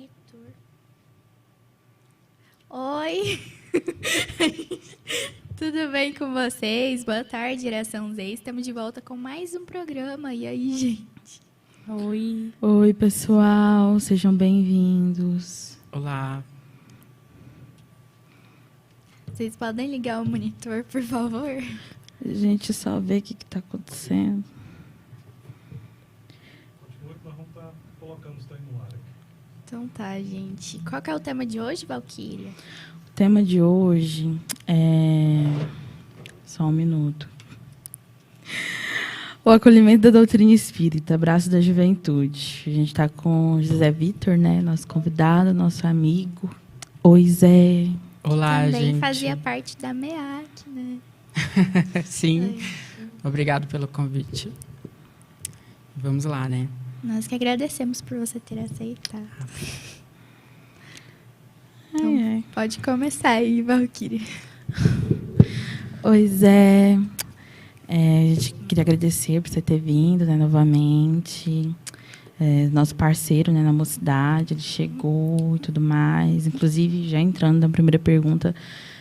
monitor. Oi! Tudo bem com vocês? Boa tarde, Geração Z. Estamos de volta com mais um programa. E aí, gente? Oi. Oi, pessoal. Sejam bem-vindos. Olá. Vocês podem ligar o monitor, por favor? A gente só vê o que está acontecendo. Continua que nós vamos estar colocando isso aí no ar aqui. Então tá, gente. Qual que é o tema de hoje, Valquíria? O tema de hoje é... Só um minuto. O acolhimento da doutrina espírita, braço da juventude. A gente está com José Vitor, né? Nosso convidado, nosso amigo. Oi, Zé. Olá, Também gente. fazia parte da MEAC, né? Sim. Obrigado pelo convite. Vamos lá, né? Nós que agradecemos por você ter aceitado. Então, pode começar aí, Valquíria. Oi, Zé. A gente queria agradecer por você ter vindo, né, novamente. Nosso parceiro, né, na mocidade, ele chegou e tudo mais. Inclusive, já entrando na primeira pergunta,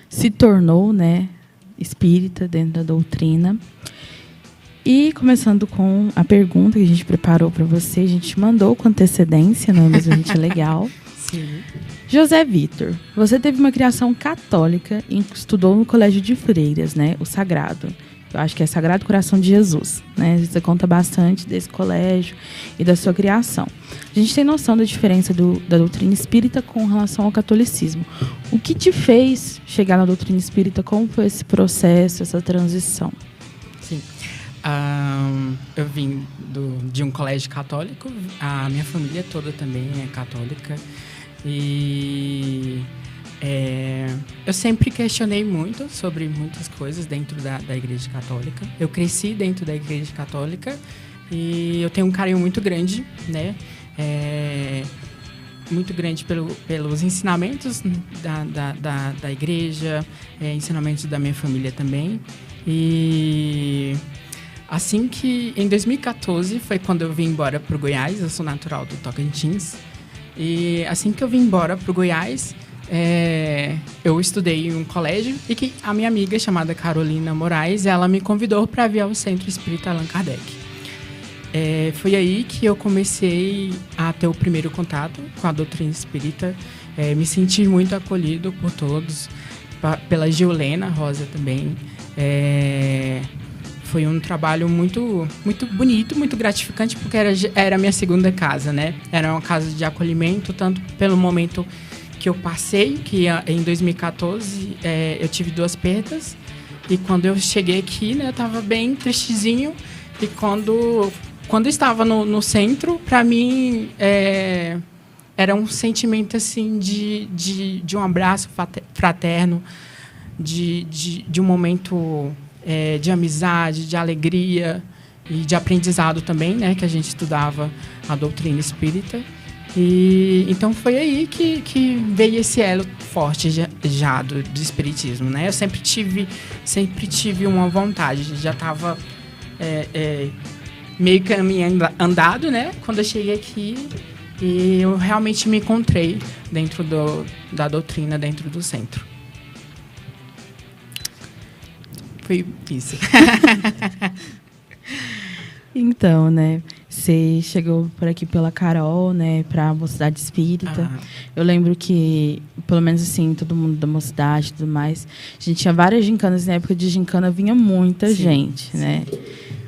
se tornou, né, espírita dentro da doutrina. E começando com a pergunta que a gente preparou para você, a gente mandou com antecedência, não é mesmo? A gente é legal. Sim. José Vitor, você teve uma criação católica e estudou no Colégio de Freiras, né, o Sagrado. Eu acho que é Sagrado Coração de Jesus, né? Você conta bastante desse colégio e da sua criação. A gente tem noção da diferença da doutrina espírita com relação ao catolicismo. O que te fez chegar na doutrina espírita? Como foi esse processo, essa transição? Sim. Eu vim de um colégio católico. A minha família toda também é católica. E... eu sempre questionei muito sobre muitas coisas dentro da Igreja Católica. Eu cresci dentro da Igreja Católica e eu tenho um carinho muito grande, né? Muito grande pelos ensinamentos da Igreja, ensinamentos da minha família também. E assim que, em 2014, foi quando eu vim embora para o Goiás. Eu sou natural do Tocantins. E assim que eu vim embora para o Goiás... eu estudei em um colégio e que a minha amiga, chamada Carolina Moraes, ela me convidou para vir ao Centro Espírita Allan Kardec. Foi aí que eu comecei a ter o primeiro contato com a doutrina espírita, me senti muito acolhido por todos, pela Giolena Rosa também. Foi um trabalho muito, muito bonito, muito gratificante, porque era a minha segunda casa, né? Era uma casa de acolhimento, tanto pelo momento que eu passei, que em 2014 eu tive 2 perdas, e quando eu cheguei aqui, né, eu estava bem tristezinho, e quando eu estava no centro, para mim era um sentimento assim de um abraço fraterno, de um momento de amizade, de alegria e de aprendizado também, né, que a gente estudava a doutrina espírita. E então foi aí que veio esse elo forte já do espiritismo, né? Eu sempre tive uma vontade, já estava meio caminho andado, né? Quando eu cheguei aqui, e eu realmente me encontrei dentro da doutrina, dentro do centro. Foi isso. Então, né? Você chegou por aqui pela Carol, né, para a Mocidade Espírita. Eu lembro que, pelo menos assim, todo mundo da Mocidade e tudo mais, a gente tinha várias gincanas. Na época de gincana vinha muita gente, né?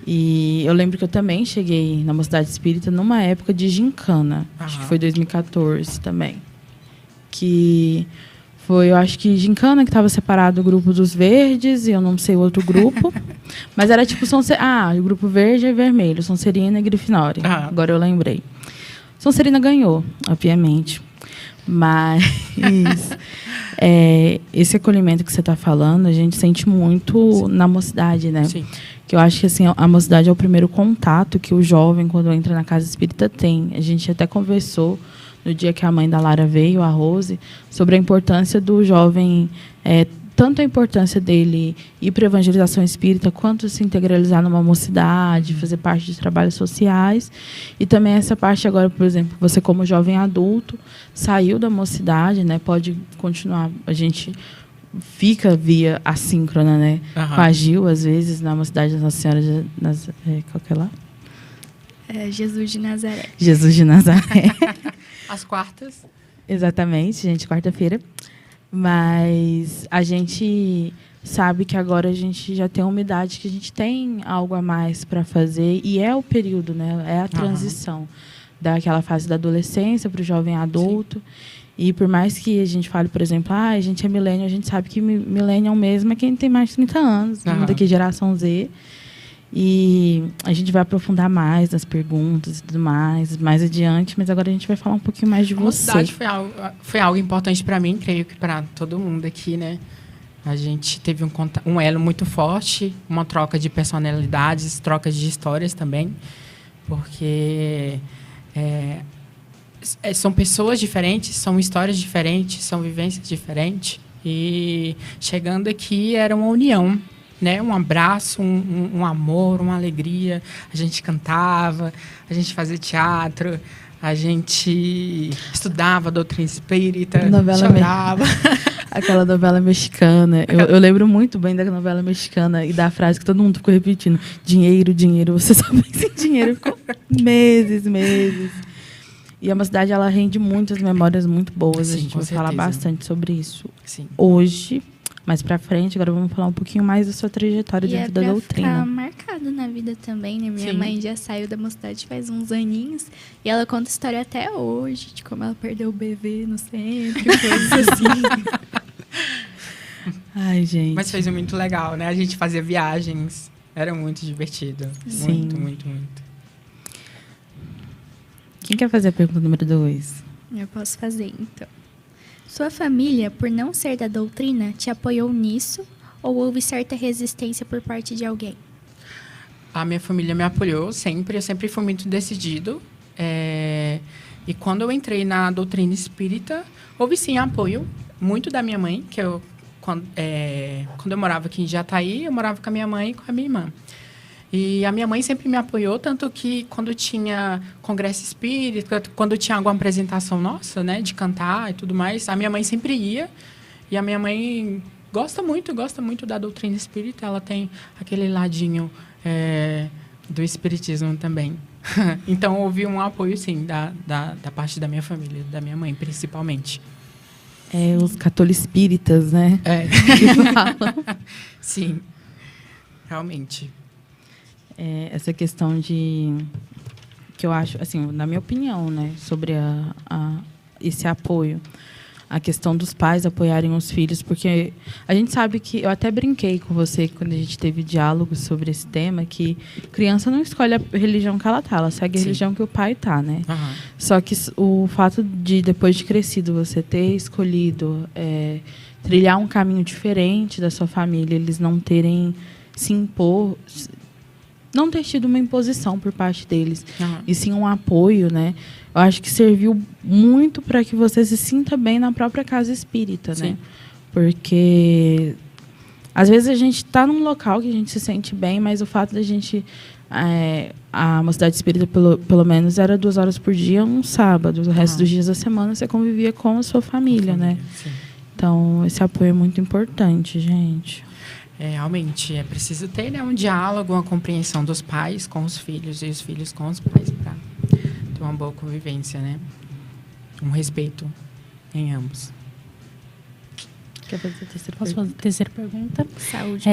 E eu lembro que eu também cheguei na Mocidade Espírita numa época de gincana. Acho que foi 2014 também. Que foi, eu acho que gincana, que estava separado o grupo dos verdes e eu não sei o outro grupo. Mas era tipo o grupo verde e vermelho, Sonserina e Grifinória. Agora eu lembrei. Sonserina ganhou, obviamente. Mas esse acolhimento que você está falando, a gente sente muito na mocidade, né? Sim. Que eu acho que assim, a mocidade é o primeiro contato que o jovem, quando entra na casa espírita, tem. A gente até conversou no dia que a mãe da Lara veio, a Rose, sobre a importância do jovem tanto a importância dele ir para a evangelização espírita, quanto se integralizar numa mocidade, fazer parte de trabalhos sociais. E também essa parte agora, por exemplo, você como jovem adulto, saiu da mocidade, né? Pode continuar, a gente fica via assíncrona, né? Com a Gil, às vezes, na mocidade da Nossa Senhora de Nazaré. Qual que é lá? Jesus de Nazaré. Jesus de Nazaré. As quartas. Exatamente, gente, quarta-feira. Mas a gente sabe que agora a gente já tem uma idade que a gente tem algo a mais para fazer. E é o período, né? É a transição daquela fase da adolescência para o jovem adulto. Sim. E por mais que a gente fale, por exemplo, a gente é millennial, a gente sabe que millennial mesmo é quem tem mais de 30 anos, daqui geração Z. E a gente vai aprofundar mais nas perguntas e tudo mais adiante, mas agora a gente vai falar um pouquinho mais de você. A mocidade foi algo importante para mim, creio que para todo mundo aqui, né? A gente teve um elo muito forte, uma troca de personalidades, troca de histórias também, porque são pessoas diferentes, são histórias diferentes, são vivências diferentes. E chegando aqui era uma união, né? Um abraço, um amor, uma alegria. A gente cantava, a gente fazia teatro, a gente estudava doutrina espírita, chorava. Aquela novela mexicana. Eu lembro muito bem da novela mexicana e da frase que todo mundo ficou repetindo. Dinheiro, dinheiro. Você só pensa em dinheiro. Ficou meses. E a mocidade, ela rende muitas memórias muito boas. Sim, a gente vai falar bastante sobre isso hoje. Mais pra frente, agora vamos falar um pouquinho mais da sua trajetória dentro da doutrina. Ficar marcado na vida também, né? Minha mãe já saiu da mocidade faz uns aninhos e ela conta história até hoje, de como ela perdeu o bebê no centro, coisas assim. Ai, gente. Mas foi muito legal, né? A gente fazia viagens, era muito divertido. Sim. Muito. Quem quer fazer a pergunta número 2? Eu posso fazer, então. Sua família, por não ser da doutrina, te apoiou nisso ou houve certa resistência por parte de alguém? A minha família me apoiou sempre, eu sempre fui muito decidido. E quando eu entrei na doutrina espírita, houve sim apoio, muito da minha mãe, que quando eu morava aqui em Jataí, eu morava com a minha mãe e com a minha irmã. E a minha mãe sempre me apoiou, tanto que quando tinha congresso espírita, quando tinha alguma apresentação nossa, né, de cantar e tudo mais, a minha mãe sempre ia. E a minha mãe gosta muito da doutrina espírita. Ela tem aquele ladinho do espiritismo também. Então, houve um apoio, sim, da parte da minha família, da minha mãe, principalmente. Os catolispíritas, né? Que falam. Sim, realmente. Essa questão que eu acho, assim, na minha opinião, né, sobre esse apoio, a questão dos pais apoiarem os filhos, porque a gente sabe que, eu até brinquei com você quando a gente teve diálogo sobre esse tema, que criança não escolhe a religião que ela tá, ela segue a religião que o pai tá, né? Só que o fato de, depois de crescido, você ter escolhido trilhar um caminho diferente da sua família, eles não terem se impor, não ter tido uma imposição por parte deles, e sim um apoio, né? Eu acho que serviu muito para que você se sinta bem na própria casa espírita, né? Porque às vezes a gente está num local que a gente se sente bem, mas o fato da gente a mocidade espírita pelo menos era 2 horas por dia, um sábado, o resto dos dias da semana você convivia com a sua família, né? Sim. Então esse apoio é muito importante, gente. Realmente, é preciso ter, né, um diálogo, uma compreensão dos pais com os filhos e os filhos com os pais para ter uma boa convivência, né? Um respeito em ambos. Quer fazer a terceira Posso fazer a terceira pergunta? Saúde.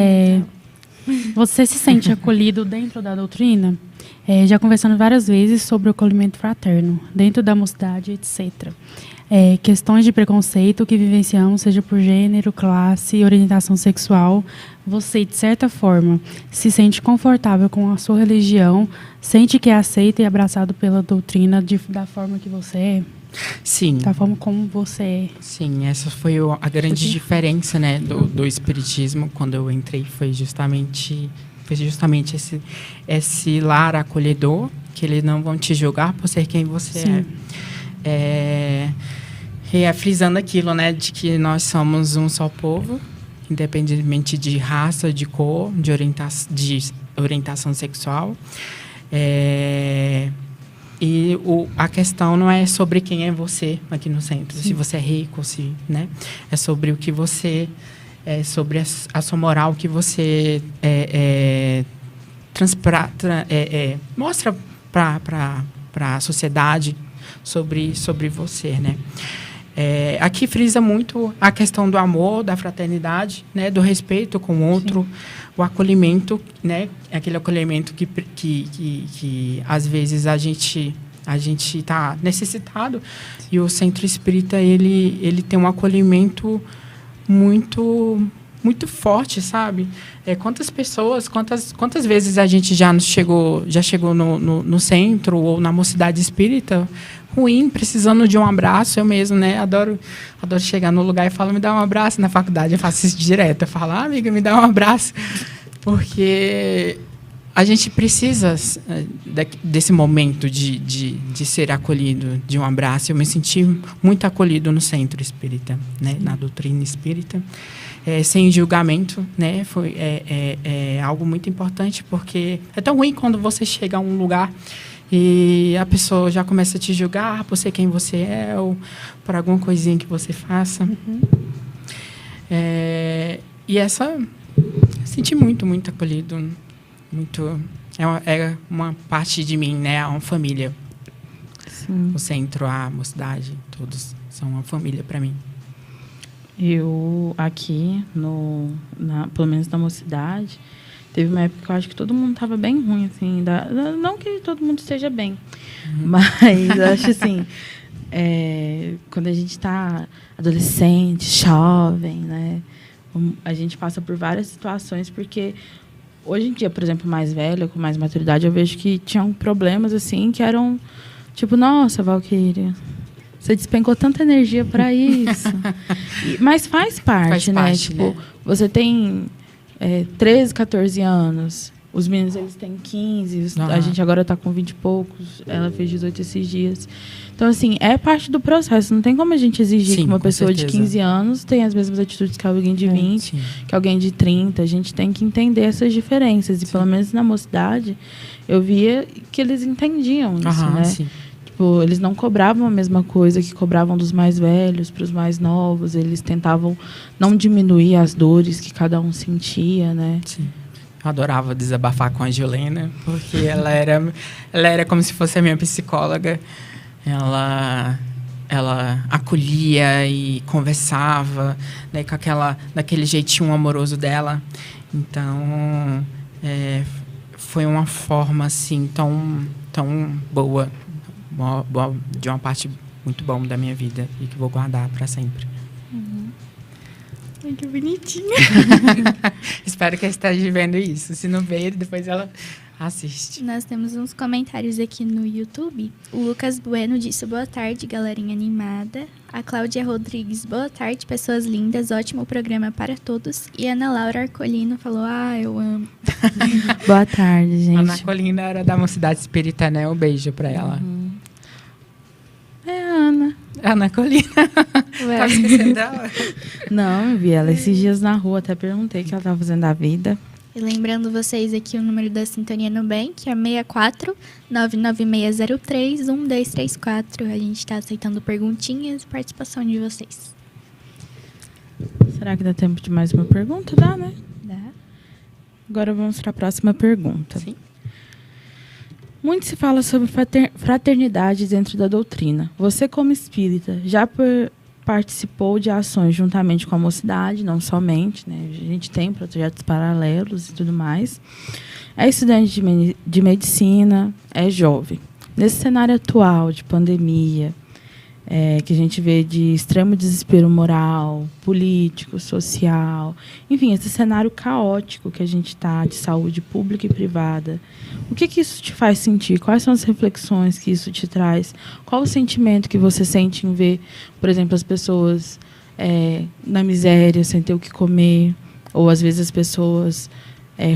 Você se sente acolhido dentro da doutrina? Já conversando várias vezes sobre o acolhimento fraterno, dentro da mocidade, etc. Questões de preconceito que vivenciamos, seja por gênero, classe, orientação sexual. Você, de certa forma, se sente confortável com a sua religião? Sente que é aceito e abraçado pela doutrina da forma que você é? Sim. Da forma como você é? Sim, essa foi a grande diferença, né, do espiritismo quando eu entrei. Foi justamente esse lar acolhedor, que eles não vão te julgar por ser quem você é. Frisando aquilo, né, de que nós somos um só povo, independentemente de raça, de cor, de orientação sexual. E a questão não é sobre quem é você aqui no centro, se você é rico, né? É sobre o que você... sobre a sua moral que você mostra para a sociedade sobre você, né? Aqui frisa muito a questão do amor, da fraternidade, né? Do respeito com o outro, sim, o acolhimento, né? Aquele acolhimento que às vezes a gente está necessitado, e o Centro Espírita ele tem um acolhimento muito forte, sabe? Quantas pessoas, quantas vezes a gente já chegou no centro ou na mocidade espírita ruim, precisando de um abraço. Eu mesmo, né? Adoro chegar no lugar e falar, me dá um abraço. Na faculdade eu faço isso direto. Eu falo, amiga, me dá um abraço. Porque a gente precisa desse momento de ser acolhido, de um abraço. Eu me senti muito acolhido no Centro Espírita, né? Na doutrina espírita. Sem julgamento, né? Foi algo muito importante, porque é tão ruim quando você chega a um lugar e a pessoa já começa a te julgar por ser quem você é ou por alguma coisinha que você faça. Uhum. Senti muito acolhido, muito. É uma parte de mim, né? É uma família. Sim. O centro, a mocidade, todos são uma família para mim. Eu, aqui, pelo menos na mocidade, teve uma época que eu acho que todo mundo estava bem ruim, assim. Não que todo mundo esteja bem, uhum, mas eu acho assim, quando a gente está adolescente, jovem, né, a gente passa por várias situações, porque hoje em dia, por exemplo, mais velha, com mais maturidade, eu vejo que tinham problemas, assim, que eram tipo, nossa, Valquíria, você despencou tanta energia para isso. Mas faz parte, né? Tipo, né? Você tem 13, 14 anos. Os meninos, eles têm 15. Uhum. A gente agora está com 20 e poucos. Ela fez 18 esses dias. Então, assim, é parte do processo. Não tem como a gente exigir que uma pessoa certeza. De 15 anos tenha as mesmas atitudes que alguém de 20, sim, que alguém de 30. A gente tem que entender essas diferenças. E, sim, pelo menos na mocidade, eu via que eles entendiam isso, né? Sim. Tipo, eles não cobravam a mesma coisa que cobravam dos mais velhos para os mais novos. Eles tentavam não diminuir as dores que cada um sentia, né? Sim. Eu adorava desabafar com a Juliana, porque ela era como se fosse a minha psicóloga. Ela acolhia e conversava, né, daquele jeitinho amoroso dela. Então, foi uma forma assim tão boa, de uma parte muito bom da minha vida e que vou guardar para sempre. Uhum. Ai, que bonitinha. Espero que ela esteja vendo isso. Se não ver, depois ela assiste. Nós temos uns comentários aqui no YouTube. O Lucas Bueno disse, boa tarde, galerinha animada. A Cláudia Rodrigues, boa tarde, pessoas lindas, ótimo programa para todos. E a Ana Laura Arcolino falou, eu amo. Boa tarde, gente. Ana Arcolino era da Mocidade Espírita, né? Um beijo para ela. Uhum. Ana. Ana Arcolino. Tá esquecendo dela? Não, eu vi ela esses dias na rua, até perguntei o que ela estava fazendo da vida. E lembrando vocês aqui o número da Sintonia Nubank, que é 64 99603 1234. A gente está aceitando perguntinhas e participação de vocês. Será que dá tempo de mais uma pergunta? Dá, né? Dá. Agora vamos para a próxima pergunta. Sim. Muito se fala sobre fraternidade dentro da doutrina. Você, como espírita, já participou de ações juntamente com a mocidade, não somente, né? A gente tem projetos paralelos e tudo mais. É estudante de medicina, é jovem. Nesse cenário atual de pandemia, que a gente vê de extremo desespero moral, político, social, enfim, esse cenário caótico que a gente está de saúde pública e privada, o que isso te faz sentir? Quais são as reflexões que isso te traz? Qual o sentimento que você sente em ver, por exemplo, as pessoas na miséria, sem ter o que comer, ou às vezes as pessoas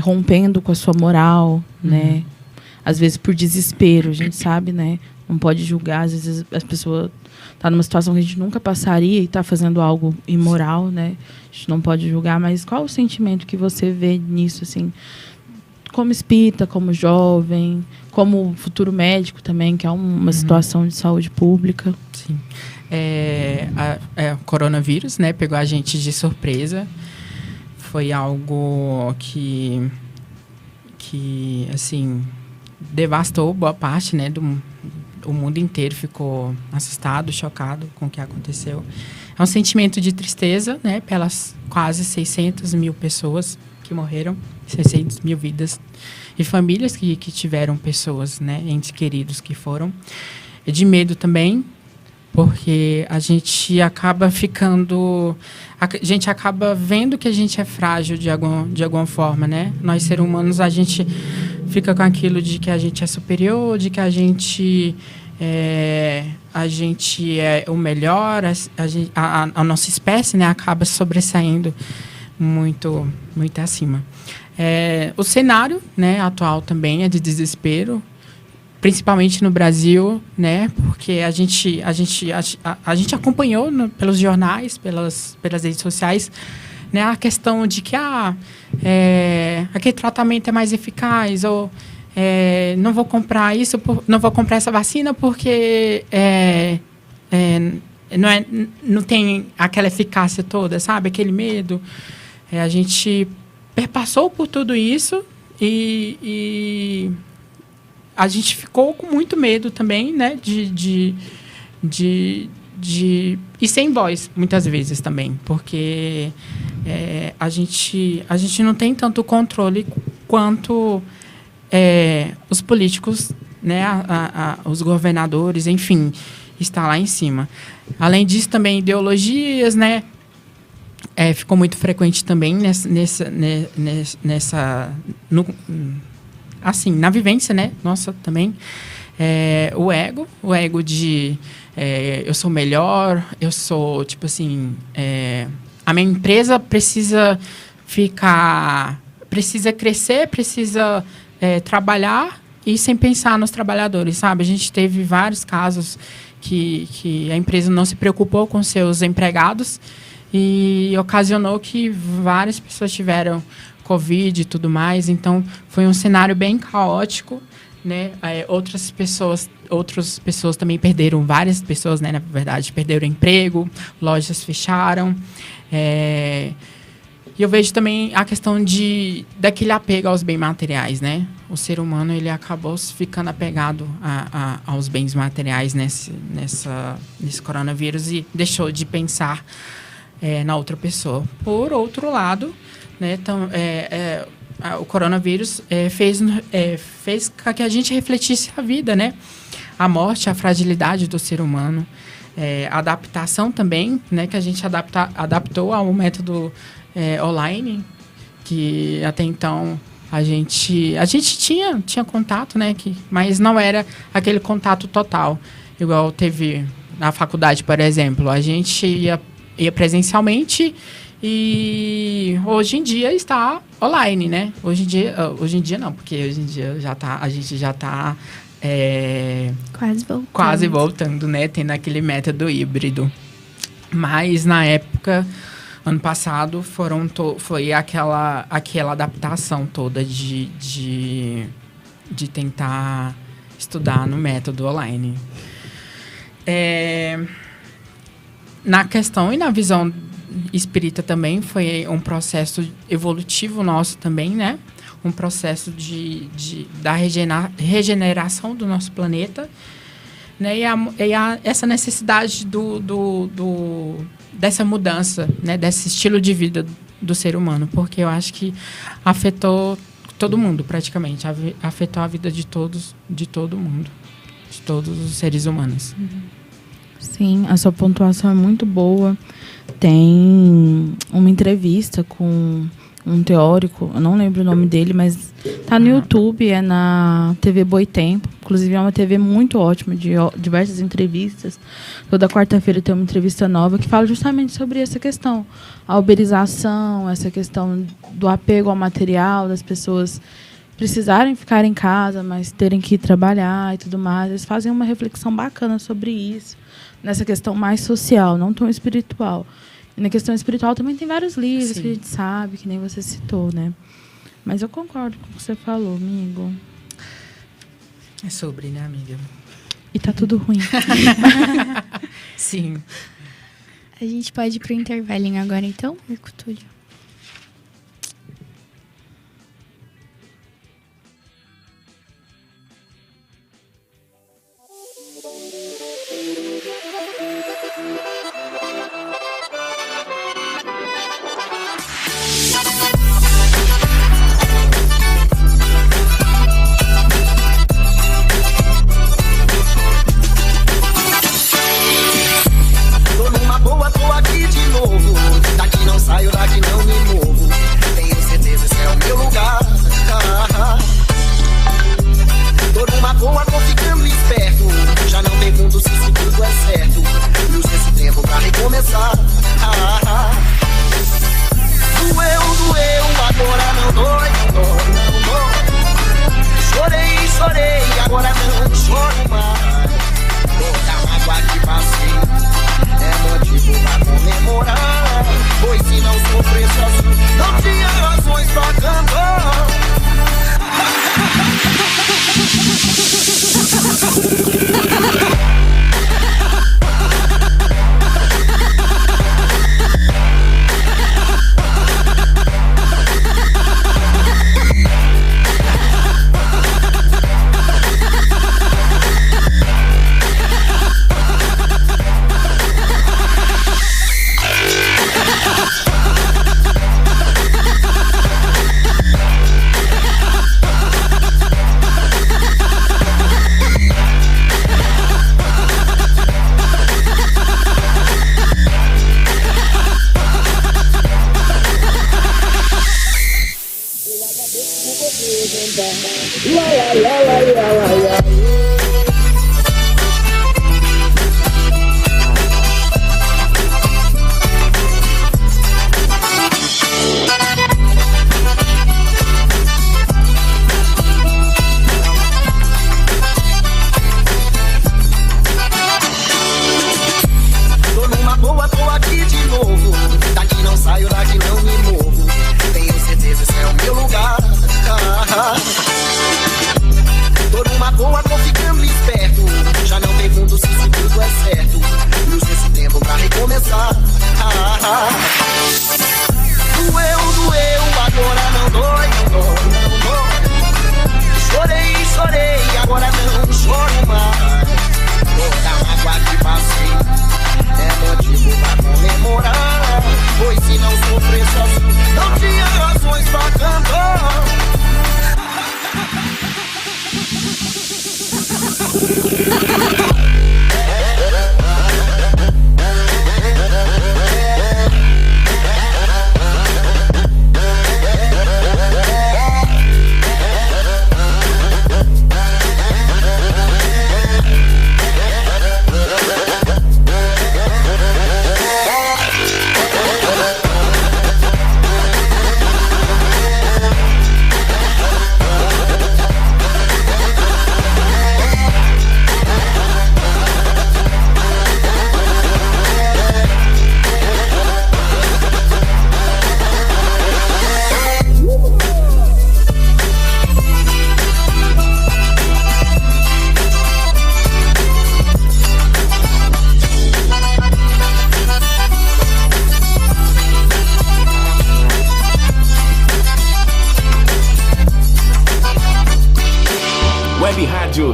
rompendo com a sua moral, né? às vezes por desespero, a gente sabe, né? Não pode julgar, às vezes as pessoas tá numa situação que a gente nunca passaria e está fazendo algo imoral, né? A gente não pode julgar, mas qual o sentimento que você vê nisso, assim, como espírita, como jovem, como futuro médico também, que é uma situação de saúde pública? Sim. O coronavírus, né, pegou a gente de surpresa. Foi algo que assim, devastou boa parte, né, o mundo inteiro ficou assustado, chocado com o que aconteceu. É um sentimento de tristeza, né, pelas quase 600 mil pessoas que morreram, 600 mil vidas, e famílias que tiveram pessoas, né, entes queridos que foram. E de medo também, porque a gente acaba vendo que a gente é frágil de alguma forma, né? Nós, seres humanos, a gente fica com aquilo de que a gente é superior, de que a gente é o melhor, a nossa espécie, né, acaba sobressaindo muito, muito acima. O cenário, né, atual também é de desespero, principalmente no Brasil, né, porque a gente acompanhou pelos jornais, pelas redes sociais, né, a questão de que aquele tratamento é mais eficaz, ou não vou comprar não vou comprar essa vacina porque não tem aquela eficácia toda, sabe, aquele medo. A gente perpassou por tudo isso e a gente ficou com muito medo também, né, de e sem voz, muitas vezes também, porque a gente não tem tanto controle quanto os políticos, né, os governadores, enfim, está lá em cima. Além disso, também ideologias, né, ficou muito frequente também assim, na vivência, né, nossa, também, o ego de eu sou melhor, eu sou, tipo assim, a minha empresa precisa crescer, precisa trabalhar e sem pensar nos trabalhadores, sabe? A gente teve vários casos que a empresa não se preocupou com seus empregados e ocasionou que várias pessoas tiveram Covid e tudo mais. Então, foi um cenário bem caótico, né? Outras pessoas também perderam, várias pessoas, né, na verdade, perderam emprego, lojas fecharam. E eu vejo também a questão daquele apego aos bens materiais, né? O ser humano, ele acabou ficando apegado aos bens materiais nesse coronavírus e deixou de pensar na outra pessoa. Por outro lado, né, então, o coronavírus fez com que a gente refletisse a vida, né? A morte, a fragilidade do ser humano, a adaptação também, né, que a gente adaptou ao método online, que até então a gente tinha contato, né, mas não era aquele contato total, igual teve na faculdade, por exemplo. A gente ia presencialmente e hoje em dia está online, né? Hoje em dia não, porque hoje em dia a gente já está quase voltando, né? Tendo aquele método híbrido. Mas na época, ano passado, foi aquela adaptação toda de tentar estudar no método online. Na questão e na visão espírita também foi um processo evolutivo nosso também, né? Um processo da regeneração do nosso planeta, né? Essa necessidade dessa mudança, né? Desse estilo de vida do ser humano, porque eu acho que afetou todo mundo praticamente, afetou a vida de todo mundo, de todos os seres humanos. Sim, a sua pontuação é muito boa. Tem uma entrevista com um teórico, eu não lembro o nome dele, mas tá no YouTube, é na TV Boitempo. Inclusive é uma TV muito ótima, de diversas entrevistas. Toda quarta-feira tem uma entrevista nova que fala justamente sobre essa questão. A uberização, essa questão do apego ao material, das pessoas precisarem ficar em casa, mas terem que ir trabalhar e tudo mais. Eles fazem uma reflexão bacana sobre isso, nessa questão mais social, não tão espiritual. E na questão espiritual também tem vários livros que a gente sabe, que nem você citou, né? Mas eu concordo com o que você falou, amigo. É sobre, né, amiga? E tá tudo ruim. Sim. A gente pode ir pro intervalinho agora, então, Marco Túlio?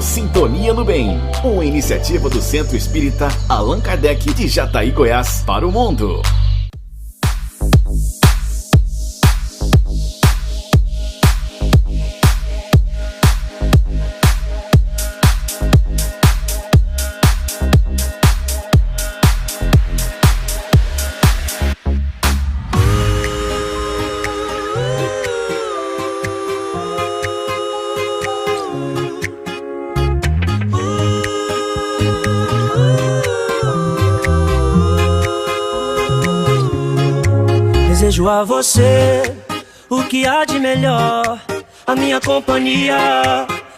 Sintonia no Bem, uma iniciativa do Centro Espírita Allan Kardec de Jataí, Goiás, para o mundo. Desejo a você o que há de melhor, a minha companhia,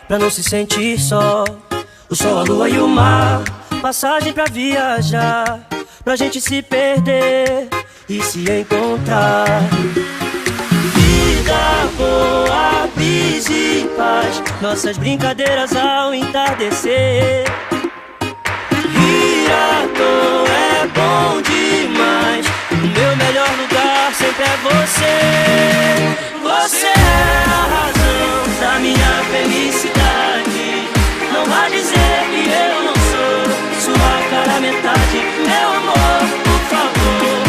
pra não se sentir só. O sol, a lua e o mar, passagem pra viajar, pra gente se perder e se encontrar. Vida boa, brisa e paz, nossas brincadeiras ao entardecer. Rir à toa é bom demais, o meu melhor lugar sempre é você. Você é a razão da minha felicidade. Não vá dizer que eu não sou sua cara metade. Meu amor, por favor,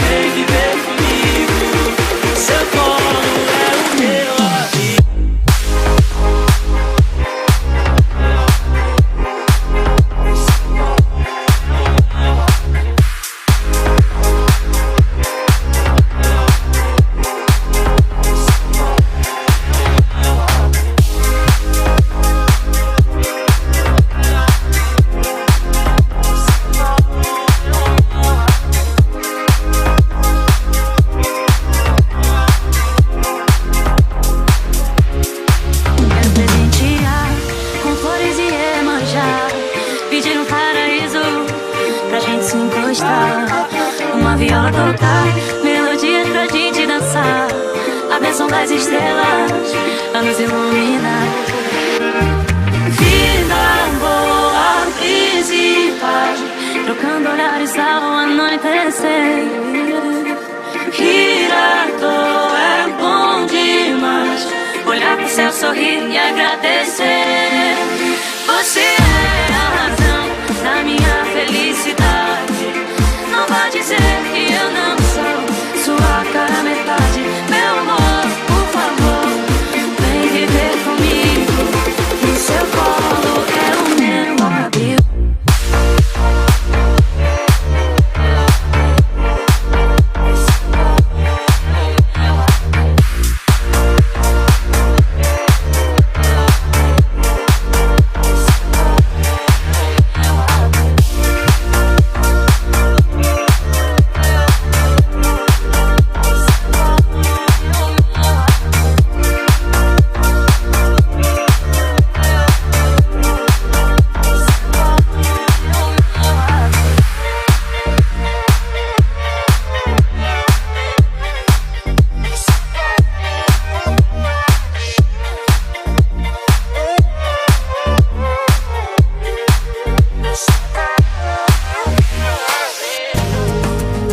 vem viver comigo. Seu colo é o meu abrigo. Uma viola tocar, melodia pra gente dançar. A bênção das estrelas a nos iluminar. Vida boa, brisa e paz, trocando olhares ao anoitecer. Rir à toa é bom demais, olhar pro céu, sorrir e agradecer. Você é a razão da minha felicidade. Não vai dizer que eu não sou sua cara metade. Meu amor, por favor, vem viver comigo. No seu colo é o meu abrigo.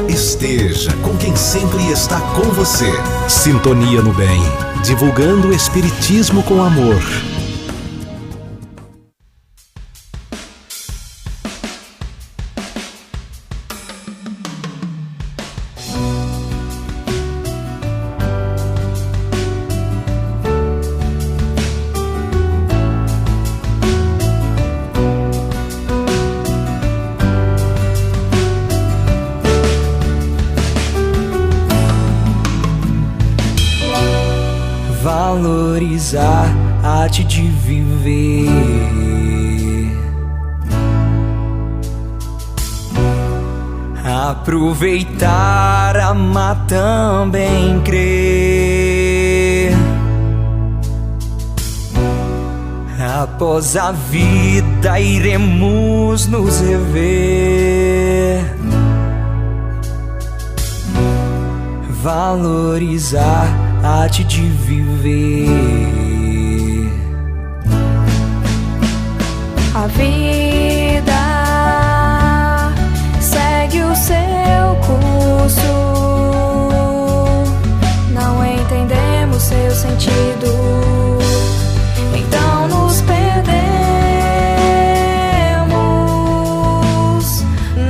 Esteja com quem sempre está com você. Sintonia no Bem, divulgando o Espiritismo com amor. Valorizar a arte de viver, aproveitar, amar, também crer. Após a vida iremos nos rever. Valorizar a arte de viver. A vida segue o seu curso, não entendemos seu sentido, então nos perdemos.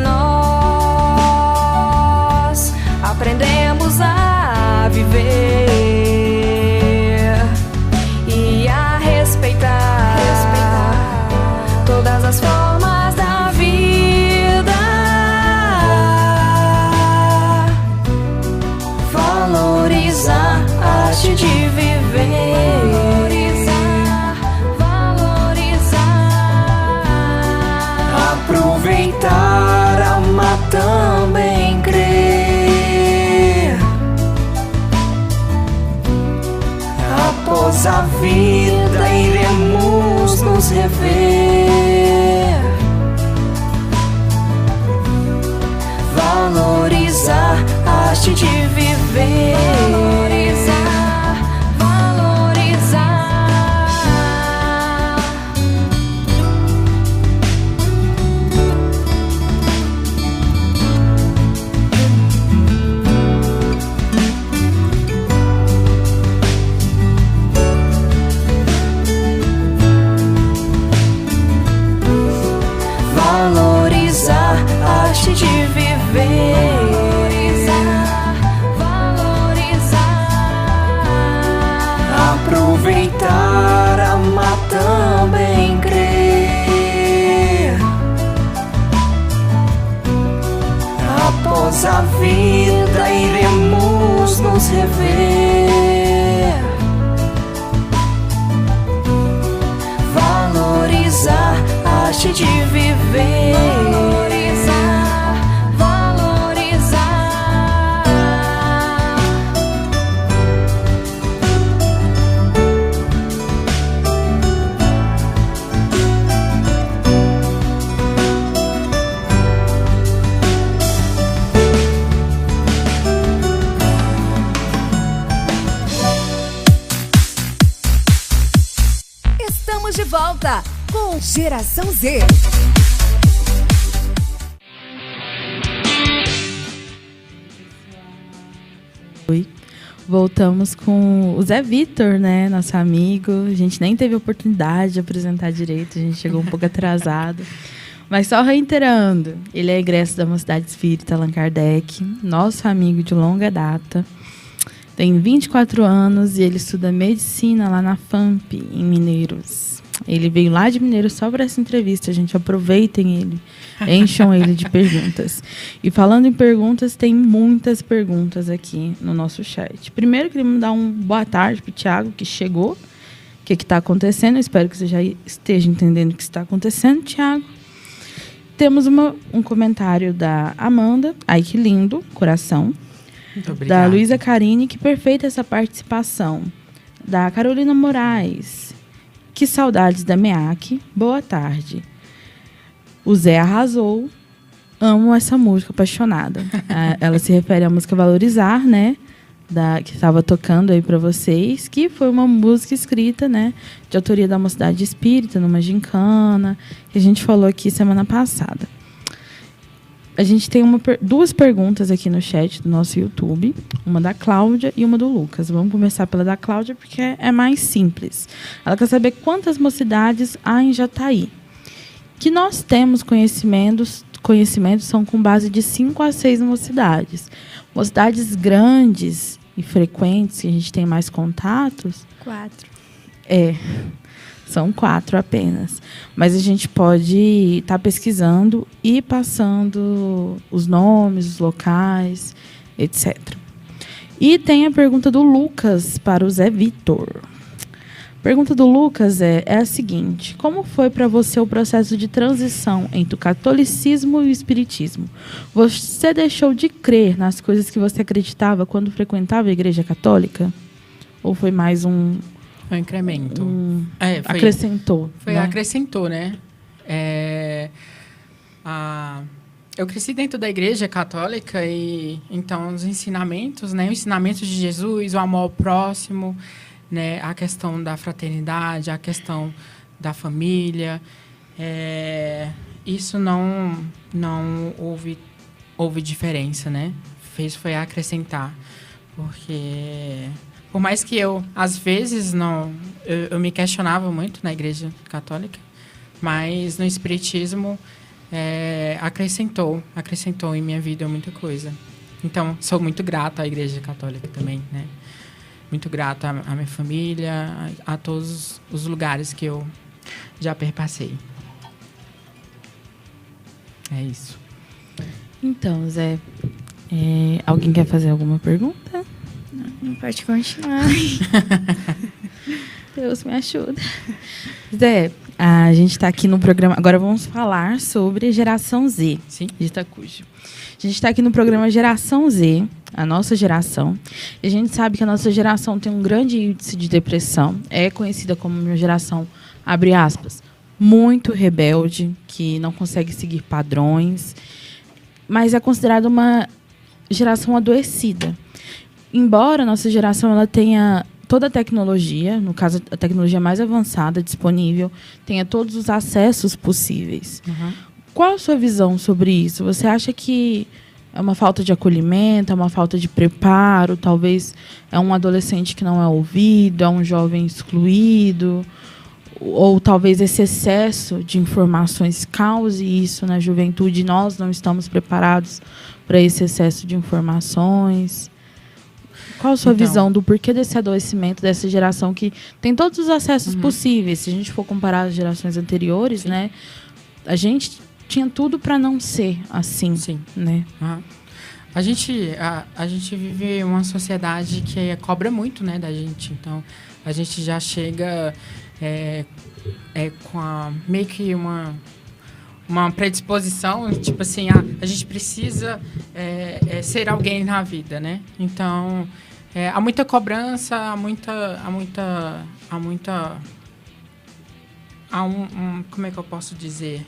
Nós aprendemos a viver e a respeitar todas as formas vida iremos nos rever. Valorizar a arte de viver. Valorizar a arte de viver. Aproveitar, amar, também crer. Após a vida iremos nos rever. Valorizar a arte de viver. Estamos de volta com Geração Z. Voltamos com o Zé Vitor, né? Nosso amigo. A gente nem teve oportunidade de apresentar direito, a gente chegou um pouco atrasado. Mas só reiterando, ele é egresso da Mocidade Espírita Allan Kardec, nosso amigo de longa data. Tem 24 anos e ele estuda medicina lá na FAMP, em Mineiros. Ele veio lá de Mineiros só para essa entrevista, gente. Aproveitem ele, encham ele de perguntas. E falando em perguntas, tem muitas perguntas aqui no nosso chat. Primeiro, queria mandar uma boa tarde para o Thiago, que chegou. O que está acontecendo? Eu espero que você já esteja entendendo o que está acontecendo, Thiago. Temos um comentário da Amanda. Ai, que lindo, coração. Muito obrigado. Da Luísa Carine, que perfeita essa participação. Da Carolina Moraes. Que saudades da MEAC. Boa tarde. O Zé arrasou. Amo essa música, apaixonada. Ela se refere à música Valorizar, né? Que estava tocando aí para vocês, que foi uma música escrita, né, de autoria da Mocidade Espírita, numa gincana, que a gente falou aqui semana passada. A gente tem duas perguntas aqui no chat do nosso YouTube, uma da Cláudia e uma do Lucas. Vamos começar pela da Cláudia, porque é mais simples. Ela quer saber quantas mocidades há em Jataí. Que nós temos conhecimentos são com base de 5 a 6 mocidades. Mocidades grandes e frequentes, que a gente tem mais contatos... 4. São 4 apenas. Mas a gente pode estar pesquisando e passando os nomes, os locais, etc. E tem a pergunta do Lucas para o Zé Vitor. A pergunta do Lucas é a seguinte: como foi para você o processo de transição entre o catolicismo e o espiritismo? Você deixou de crer nas coisas que você acreditava quando frequentava a Igreja Católica? Ou foi mais um incremento? Acrescentou. Acrescentou, né? Eu cresci dentro da Igreja Católica e então os ensinamentos, né? O ensinamento de Jesus, o amor ao próximo, né? A questão da fraternidade, a questão da família, isso não houve diferença, né? Foi acrescentar, porque por mais que eu às vezes eu me questionava muito na Igreja Católica, mas no espiritismo acrescentou em minha vida muita coisa. Então sou muito grata à Igreja Católica também, né? Muito grata à minha família, a todos os lugares que eu já perpassei. É isso. Então, Zé, alguém quer fazer alguma pergunta? Não pode continuar. Deus me ajuda. Zé, a gente está aqui no programa... Agora vamos falar sobre a Geração Z. Sim. De Itacuja. A gente está aqui no programa Geração Z, a nossa geração. E a gente sabe que a nossa geração tem um grande índice de depressão. É conhecida como uma geração, abre aspas, muito rebelde, que não consegue seguir padrões, mas é considerada uma geração adoecida. Embora a nossa geração ela tenha toda a tecnologia, no caso a tecnologia mais avançada disponível, tenha todos os acessos possíveis. Uhum. Qual a sua visão sobre isso? Você acha que é uma falta de acolhimento, é uma falta de preparo, talvez é um adolescente que não é ouvido, é um jovem excluído, ou talvez esse excesso de informações cause isso na juventude e nós não estamos preparados para esse excesso de informações? Qual a sua visão do porquê desse adoecimento dessa geração que tem todos os acessos possíveis? Se a gente for comparar as gerações anteriores, né, a gente tinha tudo para não ser assim. Sim. Né? Uhum. A gente vive uma sociedade que cobra muito, né, da gente. Então, a gente já chega com meio que uma predisposição, tipo assim, a gente precisa ser alguém na vida, né? Então, há muita cobrança, como é que eu posso dizer?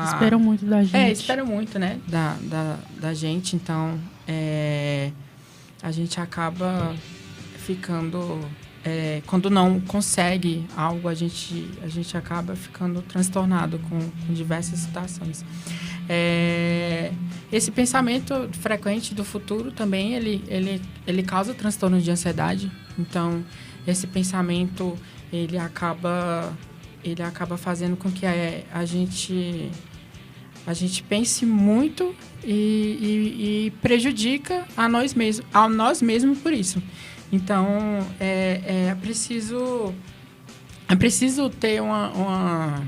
Esperam muito da gente. Esperam muito, né? Da gente. Então, a gente acaba ficando... quando não consegue algo, a gente acaba ficando transtornado com diversas situações. Esse pensamento frequente do futuro também, ele causa transtorno de ansiedade. Então, esse pensamento, ele acaba fazendo com que a gente pense muito e prejudica a nós mesmos por isso. Então, é preciso ter uma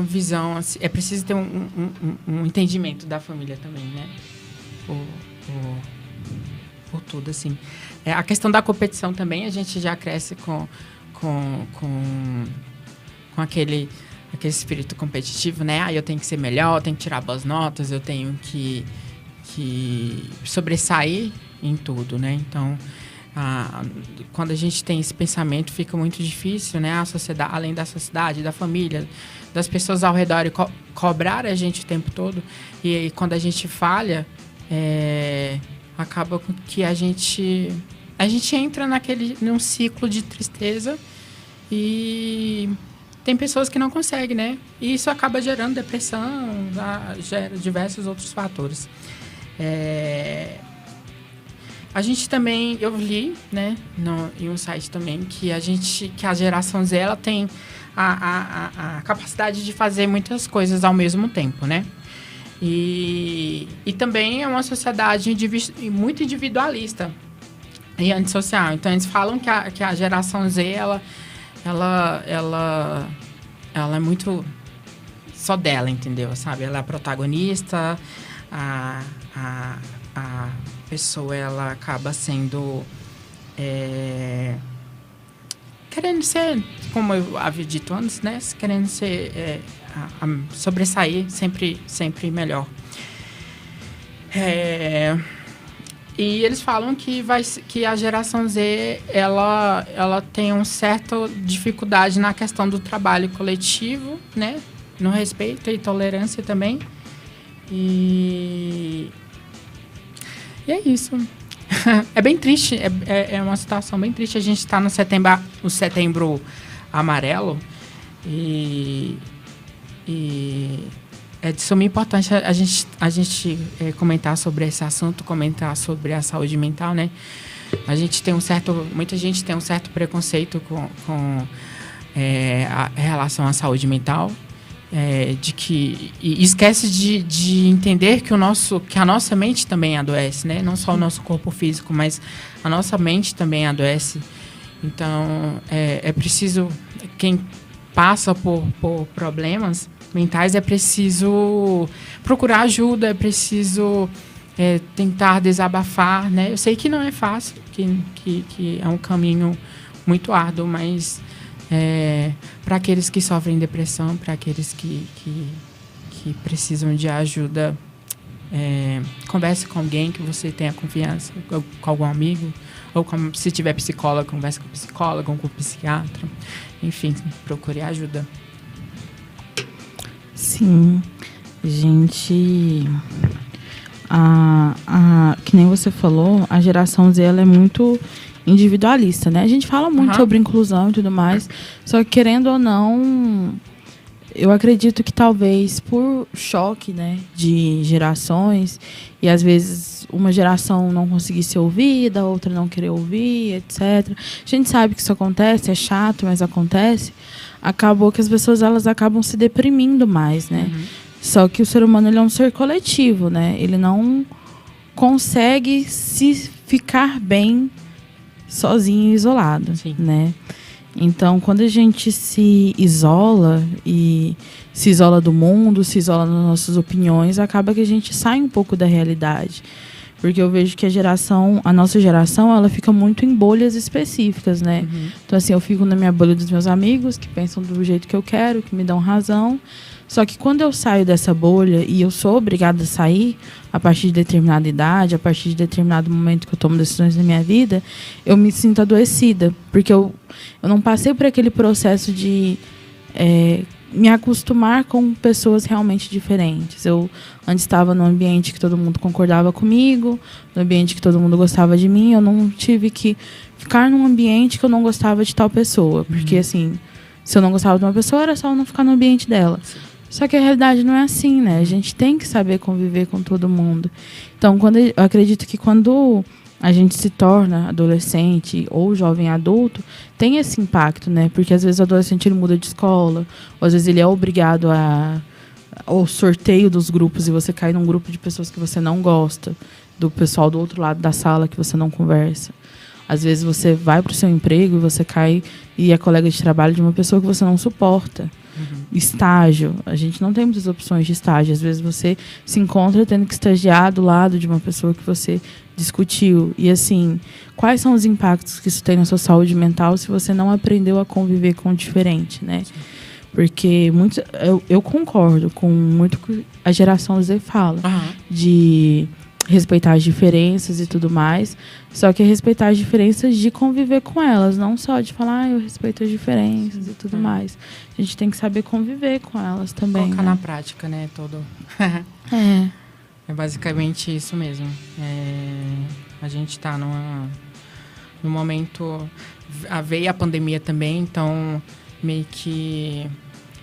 visão, assim, é preciso ter um entendimento da família também, né? Por tudo, assim. A questão da competição também, a gente já cresce com aquele espírito competitivo, né? Eu tenho que ser melhor, eu tenho que tirar boas notas, eu tenho que sobressair em tudo, né? Então, quando a gente tem esse pensamento, fica muito difícil, né? A sociedade, além da sociedade, da família, das pessoas ao redor cobrar a gente o tempo todo. E aí, quando a gente falha, acaba com que a gente entra num ciclo de tristeza e tem pessoas que não conseguem, né? E isso acaba gerando depressão, gera diversos outros fatores. A gente também, eu li, né, em um site também, que a geração Z, ela tem a capacidade de fazer muitas coisas ao mesmo tempo, né? E também é uma sociedade muito individualista e antissocial. Então, eles falam que a geração Z, ela é muito só dela, entendeu? Sabe? Ela é a protagonista, a pessoa, ela acaba sendo querendo ser, como eu havia dito antes, né? Querendo ser sobressair sempre melhor. E eles falam que a geração Z ela tem uma certa dificuldade na questão do trabalho coletivo, né? No respeito e tolerância também. E é isso. É bem triste, é uma situação bem triste. A gente está no setembro amarelo e é de suma importância a gente comentar sobre esse assunto, comentar sobre a saúde mental, né? Muita gente tem um certo preconceito com a relação à saúde mental. E esquece de entender que a nossa mente também adoece, né? Não só o nosso corpo físico, mas a nossa mente também adoece. Então, é preciso, quem passa por problemas mentais, é preciso procurar ajuda, é preciso tentar desabafar, né? Eu sei que não é fácil, que é um caminho muito árduo, mas para aqueles que sofrem depressão, para aqueles que precisam de ajuda, Converse com alguém que você tenha confiança, com algum amigo, ou se tiver psicólogo, converse com o psicólogo, com o psiquiatra. Enfim, procure ajuda. Sim, gente, que nem você falou, a geração Z ela é muito individualista, né? A gente fala muito sobre inclusão e tudo mais, só que querendo ou não, eu acredito que talvez por choque, né, de gerações, e às vezes uma geração não conseguir ser ouvida, a outra não querer ouvir, etc. A gente sabe que isso acontece, é chato, mas acontece. Acabou que as pessoas elas acabam se deprimindo mais, né? Só que o ser humano ele é um ser coletivo, né? Ele não consegue se ficar bem sozinho e isolado, né? Então, quando a gente se isola e se isola do mundo, se isola das nossas opiniões, acaba que a gente sai um pouco da realidade. Porque eu vejo que a nossa geração, ela fica muito em bolhas específicas, né? Então, assim, eu fico na minha bolha dos meus amigos, que pensam do jeito que eu quero, que me dão razão. Só que quando eu saio dessa bolha e eu sou obrigada a sair a partir de determinada idade, a partir de determinado momento que eu tomo decisões na minha vida, eu me sinto adoecida. Porque eu não passei por aquele processo de me acostumar com pessoas realmente diferentes. Eu antes estava num ambiente que todo mundo concordava comigo, num ambiente que todo mundo gostava de mim. Eu não tive que ficar num ambiente que eu não gostava de tal pessoa. Porque, assim, se eu não gostava de uma pessoa, era só eu não ficar no ambiente dela. Só que a realidade não é assim, né? A gente tem que saber conviver com todo mundo. Então, eu acredito que quando a gente se torna adolescente ou jovem adulto, tem esse impacto, né? Porque às vezes o adolescente ele muda de escola, ou às vezes ele é obrigado ao sorteio dos grupos e você cai num grupo de pessoas que você não gosta, do pessoal do outro lado da sala que você não conversa. Às vezes você vai para o seu emprego e você cai e é colega de trabalho de uma pessoa que você não suporta. Estágio. A gente não tem muitas opções de estágio. Às vezes você se encontra tendo que estagiar do lado de uma pessoa que você discutiu. E assim, quais são os impactos que isso tem na sua saúde mental se você não aprendeu a conviver com o diferente, né? Porque eu concordo com muito que a geração Z fala de respeitar as diferenças e tudo mais, só que é respeitar as diferenças de conviver com elas, não só de falar, eu respeito as diferenças e tudo mais. A gente tem que saber conviver com elas também. Colocar né? na prática, né? É basicamente isso mesmo. A gente está num momento... Veio a pandemia também, então meio que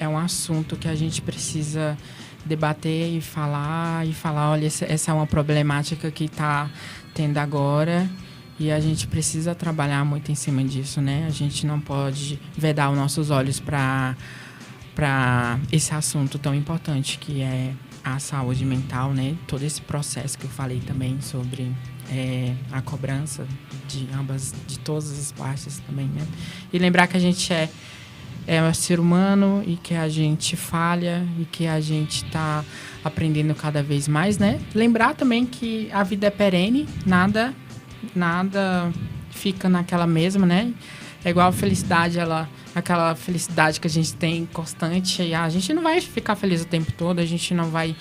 é um assunto que a gente precisa debater e falar, olha, essa é uma problemática que está tendo agora e a gente precisa trabalhar muito em cima disso, né? A gente não pode vedar os nossos olhos para esse assunto tão importante que é a saúde mental, né? Todo esse processo que eu falei também sobre a cobrança de todas as partes também, né? E lembrar que a gente é ser humano e que a gente falha e que a gente está aprendendo cada vez mais, né? Lembrar também que a vida é perene, nada fica naquela mesma, né? É igual a felicidade, aquela felicidade que a gente tem constante, e a gente não vai ficar feliz o tempo todo, a gente não vai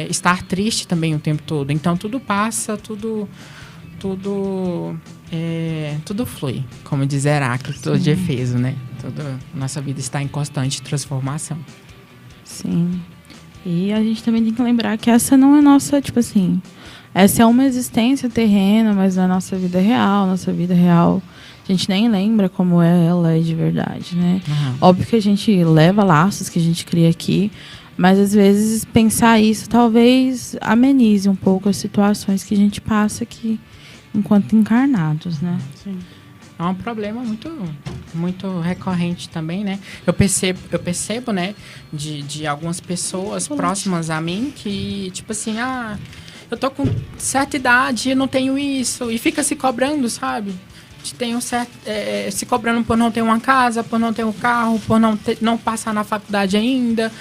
estar triste também o tempo todo. Então tudo passa, tudo flui, como diz Heráclito de Efeso, né? Nossa vida está em constante transformação. Sim. E a gente também tem que lembrar que essa não é nossa, tipo assim, essa é uma existência terrena, mas não é nossa vida real. Nossa vida real, a gente nem lembra como ela é de verdade, né? Óbvio que a gente leva laços que a gente cria aqui, mas às vezes pensar isso talvez amenize um pouco as situações que a gente passa aqui enquanto encarnados, né? Sim. É um problema muito, muito recorrente também, né? Eu percebo, né, de algumas pessoas próximas a mim que, tipo assim, eu tô com certa idade, eu não tenho isso, e fica se cobrando, sabe? Se cobrando por não ter uma casa, por não ter um carro, por não passar na faculdade ainda,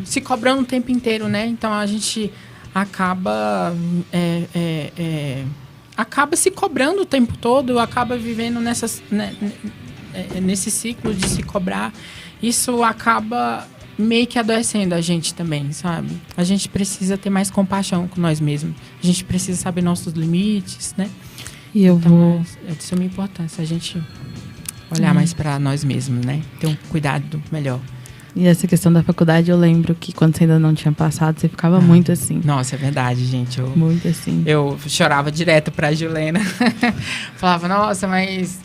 se cobrando o tempo inteiro, né? Então a gente acaba se cobrando o tempo todo, acaba vivendo nesse ciclo de se cobrar. Isso acaba meio que adoecendo a gente também, sabe? A gente precisa ter mais compaixão com nós mesmos. A gente precisa saber nossos limites, né? E eu vou... É de suma importância a gente olhar mais para nós mesmos, né? Ter um cuidado melhor. E essa questão da faculdade, eu lembro que quando você ainda não tinha passado, você ficava muito assim. Nossa, é verdade, gente. Muito assim. Eu chorava direto pra Juliana. Falava, nossa, mas...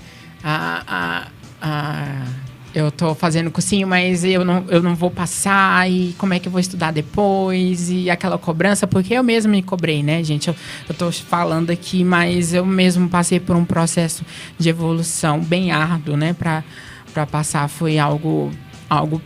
eu tô fazendo cursinho, mas eu não vou passar, e como é que eu vou estudar depois? E aquela cobrança, porque eu mesma me cobrei, né, gente? Eu tô falando aqui, mas eu mesmo passei por um processo de evolução bem árduo, né? Pra passar, foi algo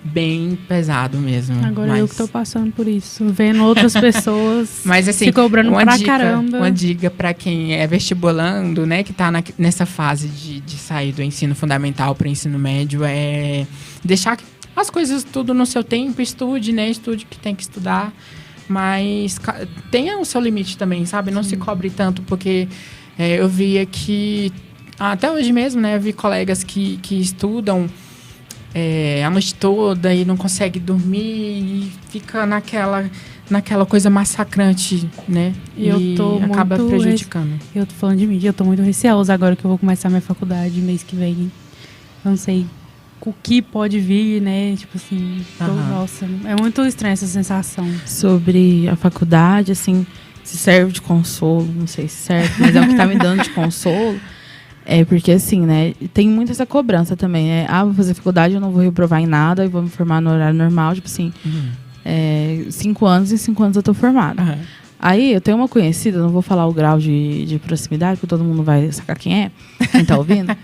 bem pesado mesmo. Agora eu que tô passando por isso, vendo outras pessoas mas, assim, se cobrando pra caramba. Uma dica para quem é vestibulando, né, que tá nessa fase de sair do ensino fundamental para o ensino médio, é deixar as coisas tudo no seu tempo, estude, né, estude que tem que estudar, mas tenha o seu limite também, sabe? Não se cobre tanto, porque eu via que, até hoje mesmo, né, eu vi colegas que estudam a noite toda e não consegue dormir e fica naquela coisa massacrante, né? E acaba prejudicando. Eu tô falando de mim, eu tô muito receosa agora que eu vou começar minha faculdade mês que vem. Não sei o que pode vir, né? Tipo assim, nossa, é muito estranha essa sensação. Sobre a faculdade, assim, se serve de consolo, não sei se serve, mas é o que tá me dando de consolo. É porque, assim, né, tem muito essa cobrança também, né? Vou fazer faculdade, eu não vou reprovar em nada, e vou me formar no horário normal, tipo assim, 5 anos, em 5 anos eu tô formada. Aí, eu tenho uma conhecida, não vou falar o grau de proximidade, porque todo mundo vai sacar quem tá ouvindo,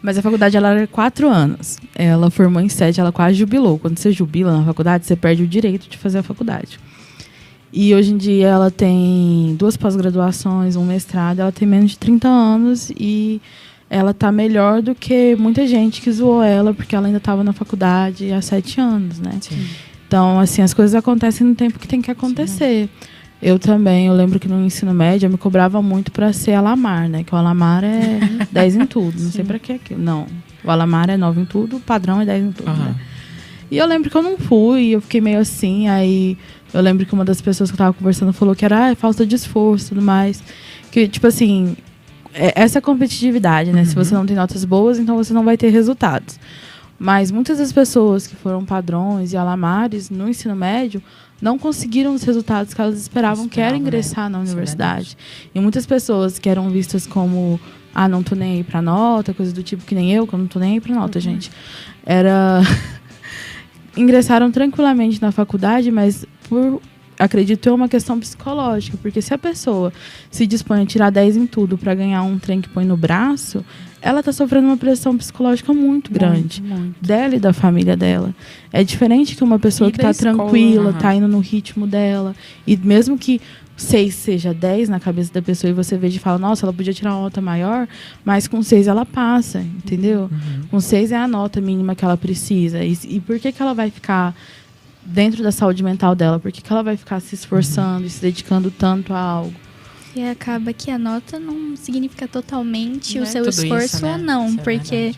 mas a faculdade, ela era 4 anos. Ela formou em 7, ela quase jubilou. Quando você jubila na faculdade, você perde o direito de fazer a faculdade. E hoje em dia ela tem 2 pós-graduações, um mestrado, ela tem menos de 30 anos e ela tá melhor do que muita gente que zoou ela, porque ela ainda estava na faculdade há 7 anos, né? Sim. Então, assim, as coisas acontecem no tempo que tem que acontecer. Sim. Eu lembro que no ensino médio eu me cobrava muito para ser Alamar, né? Que o Alamar é 10 em tudo, não sei para que aquilo. Não, o Alamar é 9 em tudo, o padrão é 10 em tudo, né? E eu lembro que eu não fui, eu fiquei meio assim, aí eu lembro que uma das pessoas que eu tava conversando falou que era falta de esforço e tudo mais. Que, tipo assim, essa competitividade, né? Se você não tem notas boas, então você não vai ter resultados. Mas muitas das pessoas que foram padrões e alamares no ensino médio não conseguiram os resultados que elas esperavam que era ingressar na universidade. E muitas pessoas que eram vistas como não tô nem aí pra nota, coisa do tipo, que nem eu, que eu não tô nem aí pra nota, gente. Ingressaram tranquilamente na faculdade, mas acredito eu, uma questão psicológica, porque se a pessoa se dispõe a tirar 10 em tudo para ganhar um trem que põe no braço, ela está sofrendo uma pressão psicológica muito grande, dela e da família dela. É diferente que uma pessoa que está tranquila, está indo no ritmo dela, e mesmo que 6 seja 10 na cabeça da pessoa e você veja e fala, nossa, ela podia tirar uma nota maior, mas com 6 ela passa, entendeu? Com 6 é a nota mínima que ela precisa. E por que ela vai ficar dentro da saúde mental dela? Por que ela vai ficar se esforçando e se dedicando tanto a algo? E acaba que a nota não significa totalmente o seu isso, esforço né? ou não, Isso porque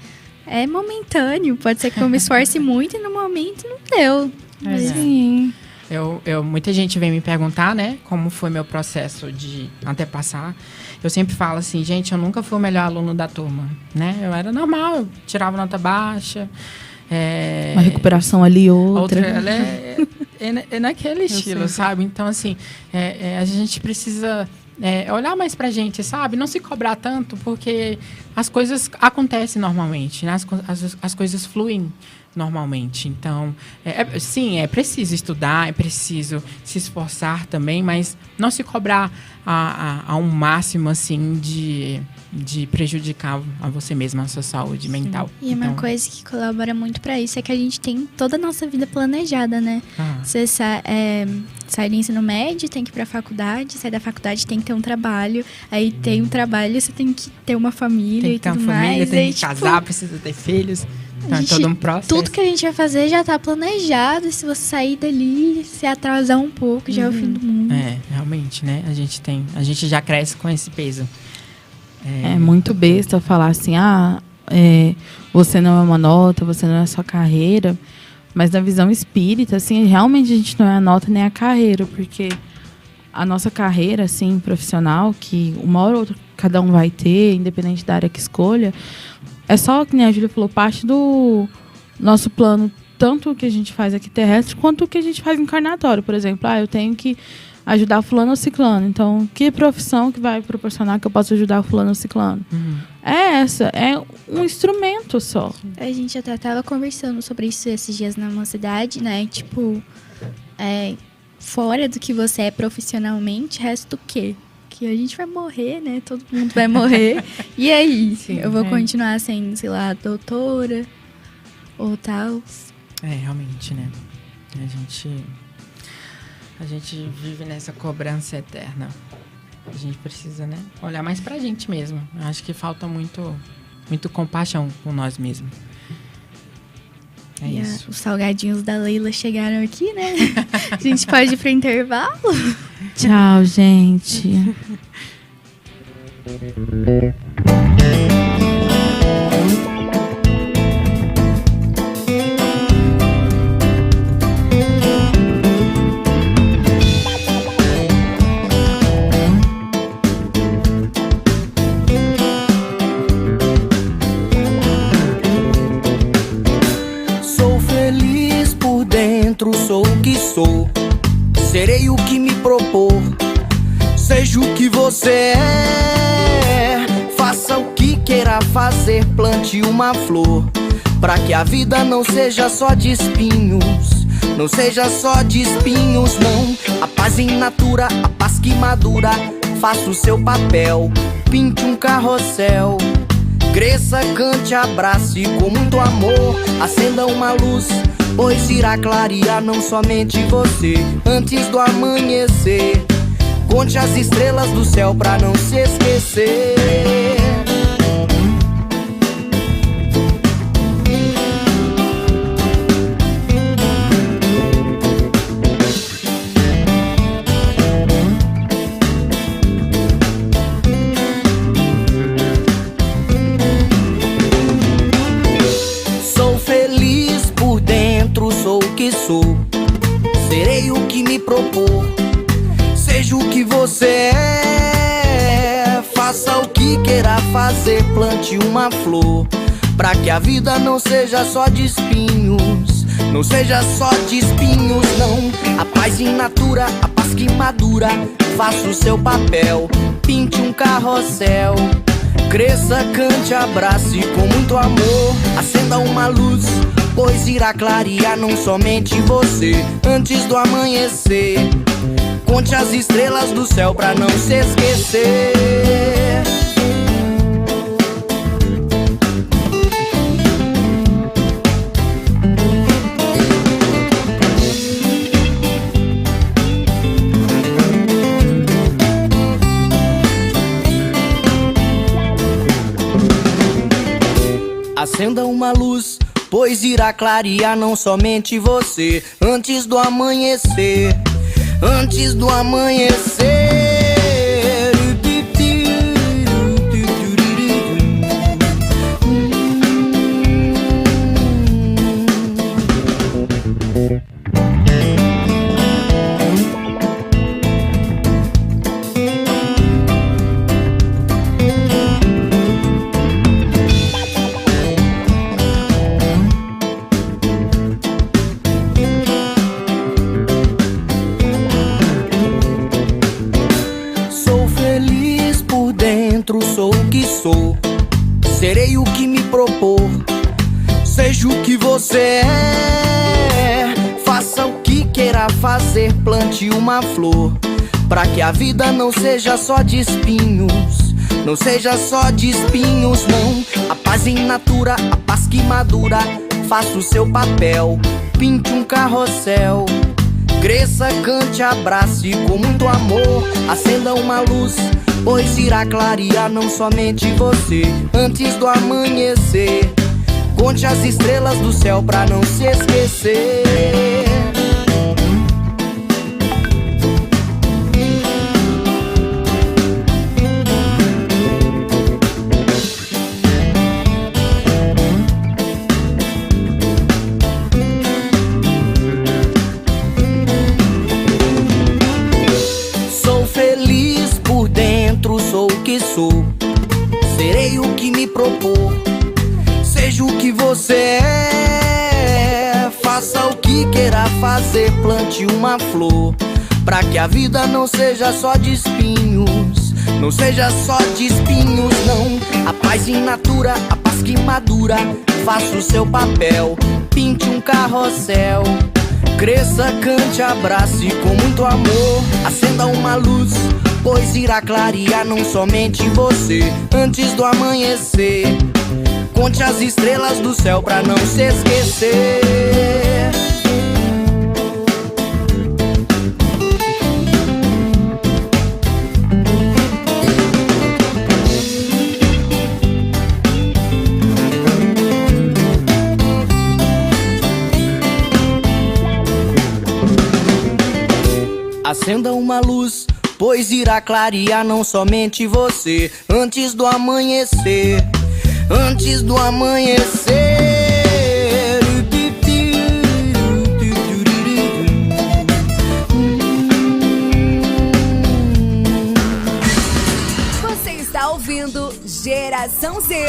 é momentâneo. Pode ser que eu me esforce muito e no momento não deu. Sim. Muita gente vem me perguntar, né, como foi meu processo de até passar. Eu sempre falo assim, gente, eu nunca fui o melhor aluno da turma, né? Eu era normal, eu tirava nota baixa. Uma recuperação ali, outra. Ela é naquele estilo, sabe? Então, assim, a gente precisa olhar mais pra gente, sabe? Não se cobrar tanto, porque as coisas acontecem normalmente, né? As coisas fluem normalmente. Então, sim, é preciso estudar, é preciso se esforçar também, mas não se cobrar a um máximo, assim, de prejudicar a você mesma, a sua saúde mental. E uma coisa que colabora muito para isso é que a gente tem toda a nossa vida planejada, né? Você sai do ensino médio, tem que ir pra faculdade, sai da faculdade, tem que ter um trabalho, aí tem um trabalho, você tem que ter uma família tem e que ter tudo uma família, mais. Tem que casar, precisa ter filhos. Então é todo um processo. Tudo que a gente vai fazer já tá planejado, e se você sair dali, se atrasar um pouco, já é o fim do mundo. Realmente, né? A gente já cresce com esse peso. É muito besta falar assim, você não é uma nota, você não é sua carreira, Mas na visão espírita, assim, realmente a gente não é a nota nem a carreira, porque a nossa carreira, assim, profissional, que uma hora ou outra cada um vai ter, independente da área que escolha, é só, que nem a Júlia falou, parte do nosso plano, tanto o que a gente faz aqui terrestre, quanto o que a gente faz encarnatório. Por exemplo, eu tenho que ajudar fulano ou ciclano. Então, que profissão que vai proporcionar que eu possa ajudar fulano ou ciclano? É essa, é um instrumento só. A gente até estava conversando sobre isso esses dias na mocidade, né? Tipo, fora do que você é profissionalmente, resta o quê? Que a gente vai morrer, né? Todo mundo vai morrer. E aí? Sim, eu vou continuar sendo, sei lá, doutora ou tal? Realmente, né? A gente vive nessa cobrança eterna. A gente precisa, né, olhar mais pra gente mesmo. Eu acho que falta muito compaixão com nós mesmos. Isso. Os salgadinhos da Leila chegaram aqui, né? A gente pode ir pro intervalo? Tchau, gente. Sou o que sou, serei o que me propor. Seja o que você é, faça o que queira fazer, plante uma flor, pra que a vida não seja só de espinhos, não seja só de espinhos, não. A paz in natura, a paz que madura, faça o seu papel, pinte um carrossel. Cresça, cante, abrace com muito amor, acenda uma luz, pois irá clarear não somente você. Antes do amanhecer, conte as estrelas do céu pra não se esquecer. Sou, serei o que me propor. Seja o que você é, faça o que queira fazer, plante uma flor, pra que a vida não seja só de espinhos, não seja só de espinhos, não. A paz in natura, a paz que madura, faça o seu papel, pinte um carrossel. Cresça, cante, abrace com muito amor, acenda uma luz, pois irá clarear não somente você. Antes do amanhecer, conte as estrelas do céu pra não se esquecer. Acenda uma luz, pois irá clarear não somente você. Antes do amanhecer, antes do amanhecer. Sou o que sou, serei o que me propor. Seja o que você é, faça o que queira fazer, plante uma flor, pra que a vida não seja só de espinhos, não seja só de espinhos, não. A paz in natura, a paz que madura, faça o seu papel, pinte um carrossel. Cresça, cante, abrace com muito amor, acenda uma luz, pois irá clarear não somente você. Antes do amanhecer, conte as estrelas do céu pra não se esquecer. sou, serei o que me propor. Seja o que você é, faça o que queira fazer, plante uma flor, pra que a vida não seja só de espinhos, não seja só de espinhos, não. A paz in natura, a paz que madura, faça o seu papel, pinte um carrossel, cresça, cante, abrace com muito amor. Acenda uma luz, pois irá clarear não somente você. Antes do amanhecer, conte as estrelas do céu pra não se esquecer. Acenda uma luz, pois irá clarear não somente você. Antes do amanhecer, antes do amanhecer. Você está ouvindo Geração Z.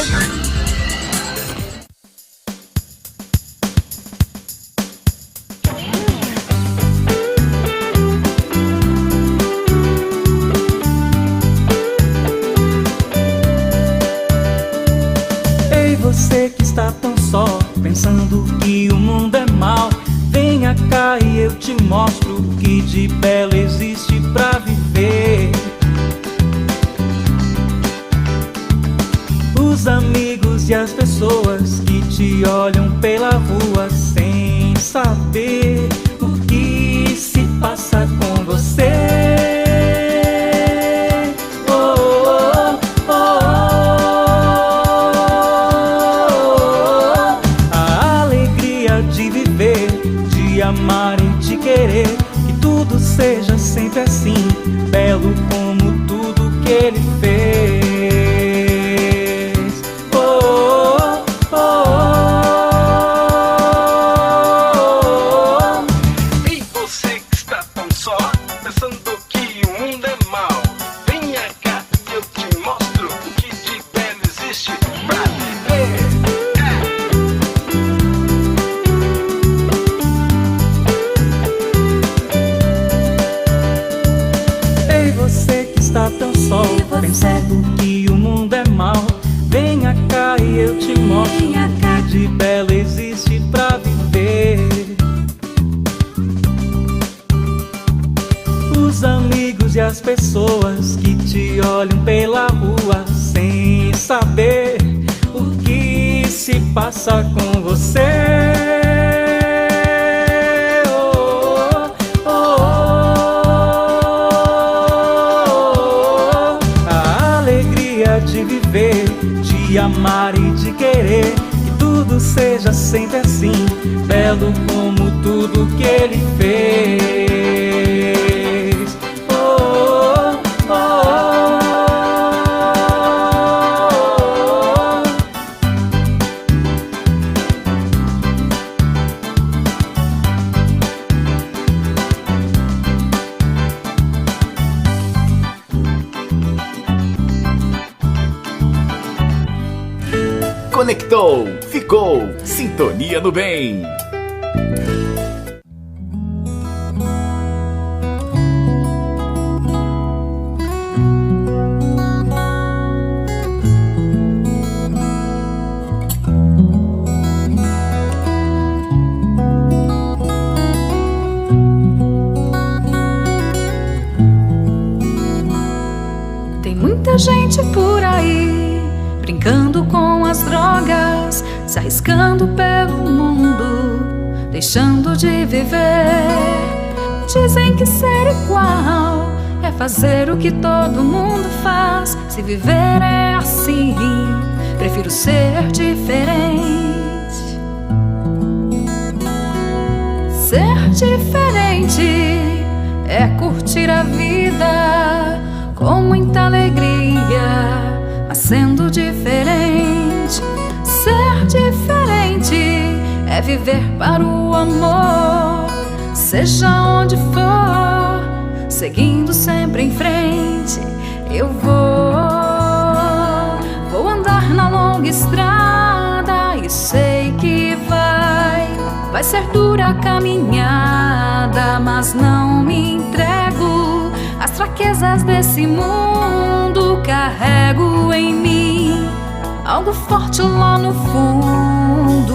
Você que está tão só, pensando que o mundo é mau, venha cá e eu te mostro o que de belo existe pra viver. Os amigos e as pessoas que te olham pela rua sem saber o que se passa com você. Amar e te querer, que tudo seja sempre assim, belo como tudo que ele fez. Oh, oh, oh, oh. Ei, você que está tão só, pensando que o mundo é mau, venha cá e eu te mostro o que de belo existe pra viver. Está tão só, pensando que o mundo é mau, venha cá e eu te mostro o que de belo existe pra viver. Os amigos e as pessoas que te olham pela rua sem saber o que se passa com você. De amar e de querer, que tudo seja sempre assim, belo como tudo que ele fez. Oh, oh, Conectou, ficou, sintonia no bem. Tem muita gente por aí brincando com as drogas, se arriscando pelo mundo, deixando de viver. Dizem que ser igual é fazer o que todo mundo faz. Se viver é assim, prefiro ser diferente. Ser diferente é curtir a vida com muita alegria, mas sendo diferente. Ser diferente é viver para o amor, seja onde for, seguindo sempre em frente. Eu vou. estrada e sei que vai ser dura a caminhada, mas não me entrego. As fraquezas desse mundo carrego em mim, algo forte lá no fundo.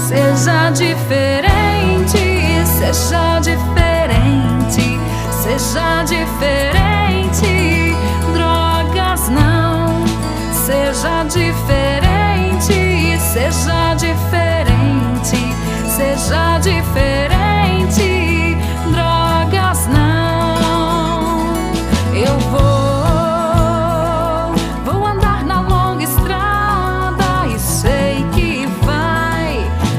Seja diferente, seja diferente, seja diferente. Drogas não, seja diferente, seja diferente, seja diferente. Drogas não. Eu vou andar na longa estrada e sei que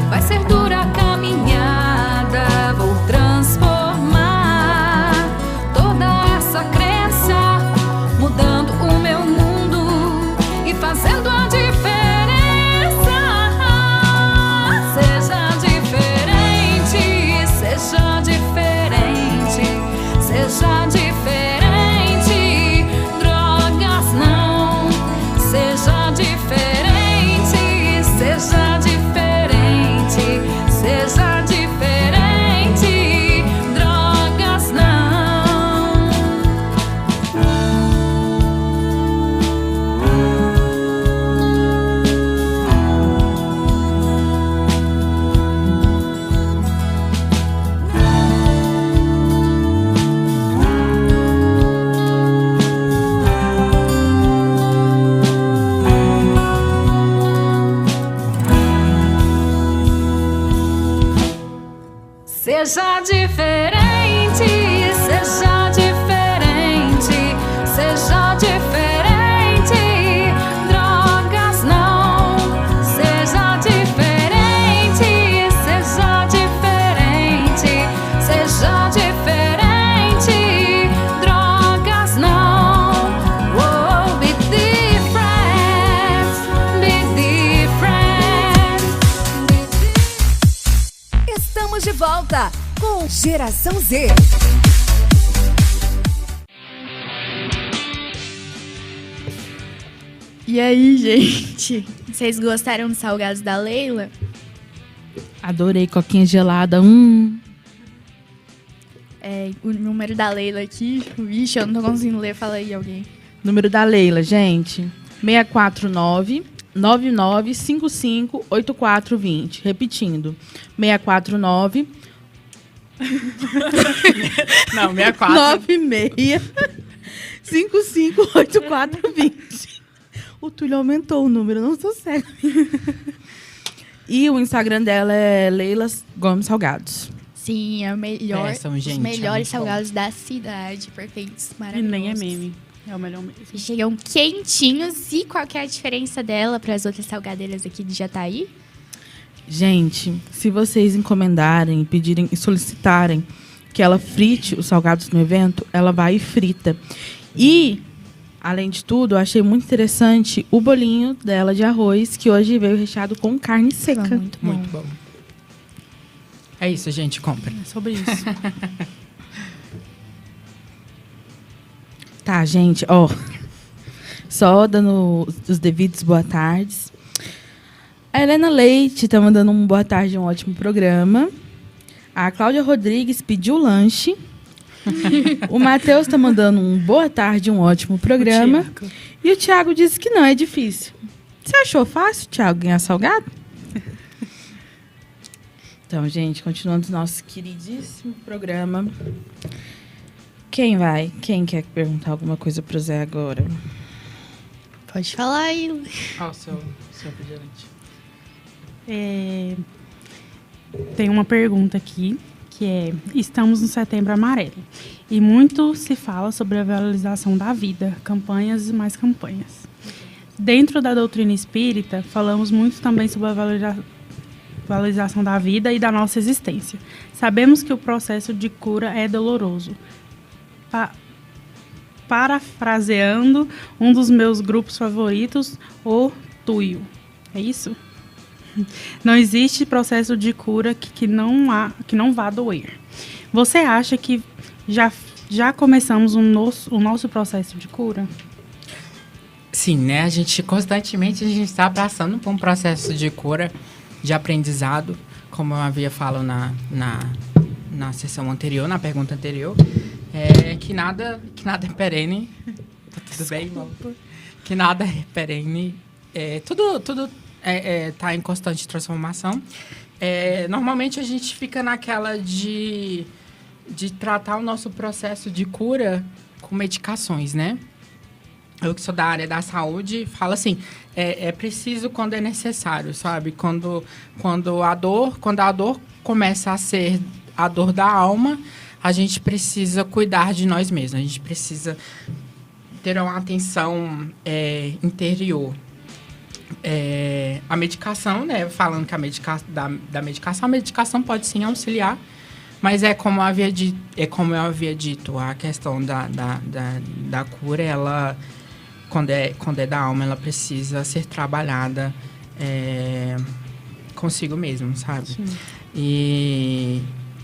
vai ser dura a caminhada. Vou transformar toda essa crença, mudando o meu mundo e fazendo a diferença. Seja diferente, seja diferente, seja diferente. Drogas não. Seja diferente, seja diferente, seja diferente. Drogas não. Seja diferente, seja diferente, seja diferente. Drogas não. Seja diferente, seja diferente, seja diferente. Drogas não. Oh, be different, be different. Estamos de volta com Geração Z. E aí, gente? Vocês gostaram dos salgados da Leila? Adorei, coquinha gelada. O número da Leila aqui. Vixe, eu não tô conseguindo ler. Fala aí, alguém. Número da Leila, gente. 649-9955-8420. Repetindo. 649... Não, 64. 96-558420. O Túlio aumentou o número, não sou cego. E o Instagram dela é Leila Gomes Salgados. Sim, é o melhor. Peçam, gente, os melhores é salgados da cidade. Perfeitos, E maravilhosos. nem é meme. É o melhor mesmo. E chegam quentinhos. E qual que é a diferença dela para as outras salgadeiras aqui de Jataí? Gente, se vocês encomendarem, pedirem e solicitarem que ela frite os salgados no evento, ela vai e frita. E, além de tudo, eu achei muito interessante o bolinho dela de arroz, que hoje veio recheado com carne seca. Muito bom. Muito bom. É isso, gente, compra. É sobre isso. Tá, gente, ó. Só dando os devidos boa tardes. A Helena Leite tá mandando um boa tarde, um ótimo programa. A Cláudia Rodrigues pediu lanche. O Matheus tá mandando um boa tarde, um ótimo programa. E o Thiago disse que não, é difícil. Você achou fácil, Thiago, ganhar salgado? Então, gente, continuando o nosso queridíssimo programa. Quem vai? Quem quer perguntar alguma coisa pro Zé agora? Pode falar aí. Ó, seu refrigerante. Tem uma pergunta aqui, que é: estamos no Setembro Amarelo e muito se fala sobre a valorização da vida, campanhas e mais campanhas. Dentro da doutrina espírita, falamos muito também sobre a valorização da vida e da nossa existência. Sabemos que o processo de cura é doloroso. Parafraseando um dos meus grupos favoritos, o Tuyo. É isso? Não existe processo de cura que não vá doer. Você acha que já começamos o nosso processo de cura? Sim, né? A gente constantemente está passando por um processo de cura, de aprendizado, como eu havia falado na sessão anterior, na pergunta anterior, que nada é perene. Tá tudo bem, irmão? Que nada é perene. Tudo tá em constante transformação. Normalmente a gente fica naquela de tratar o nosso processo de cura com medicações, né? Eu que sou da área da saúde, falo assim, é preciso quando é necessário, sabe? Quando a dor começa a ser a dor da alma, a gente precisa cuidar de nós mesmos, a gente precisa ter uma atenção interior. A medicação, né? Falando que a medicação pode sim auxiliar, mas como eu havia dito, a questão da cura, ela, quando é da alma, ela precisa ser trabalhada consigo mesmo, sabe? Sim. E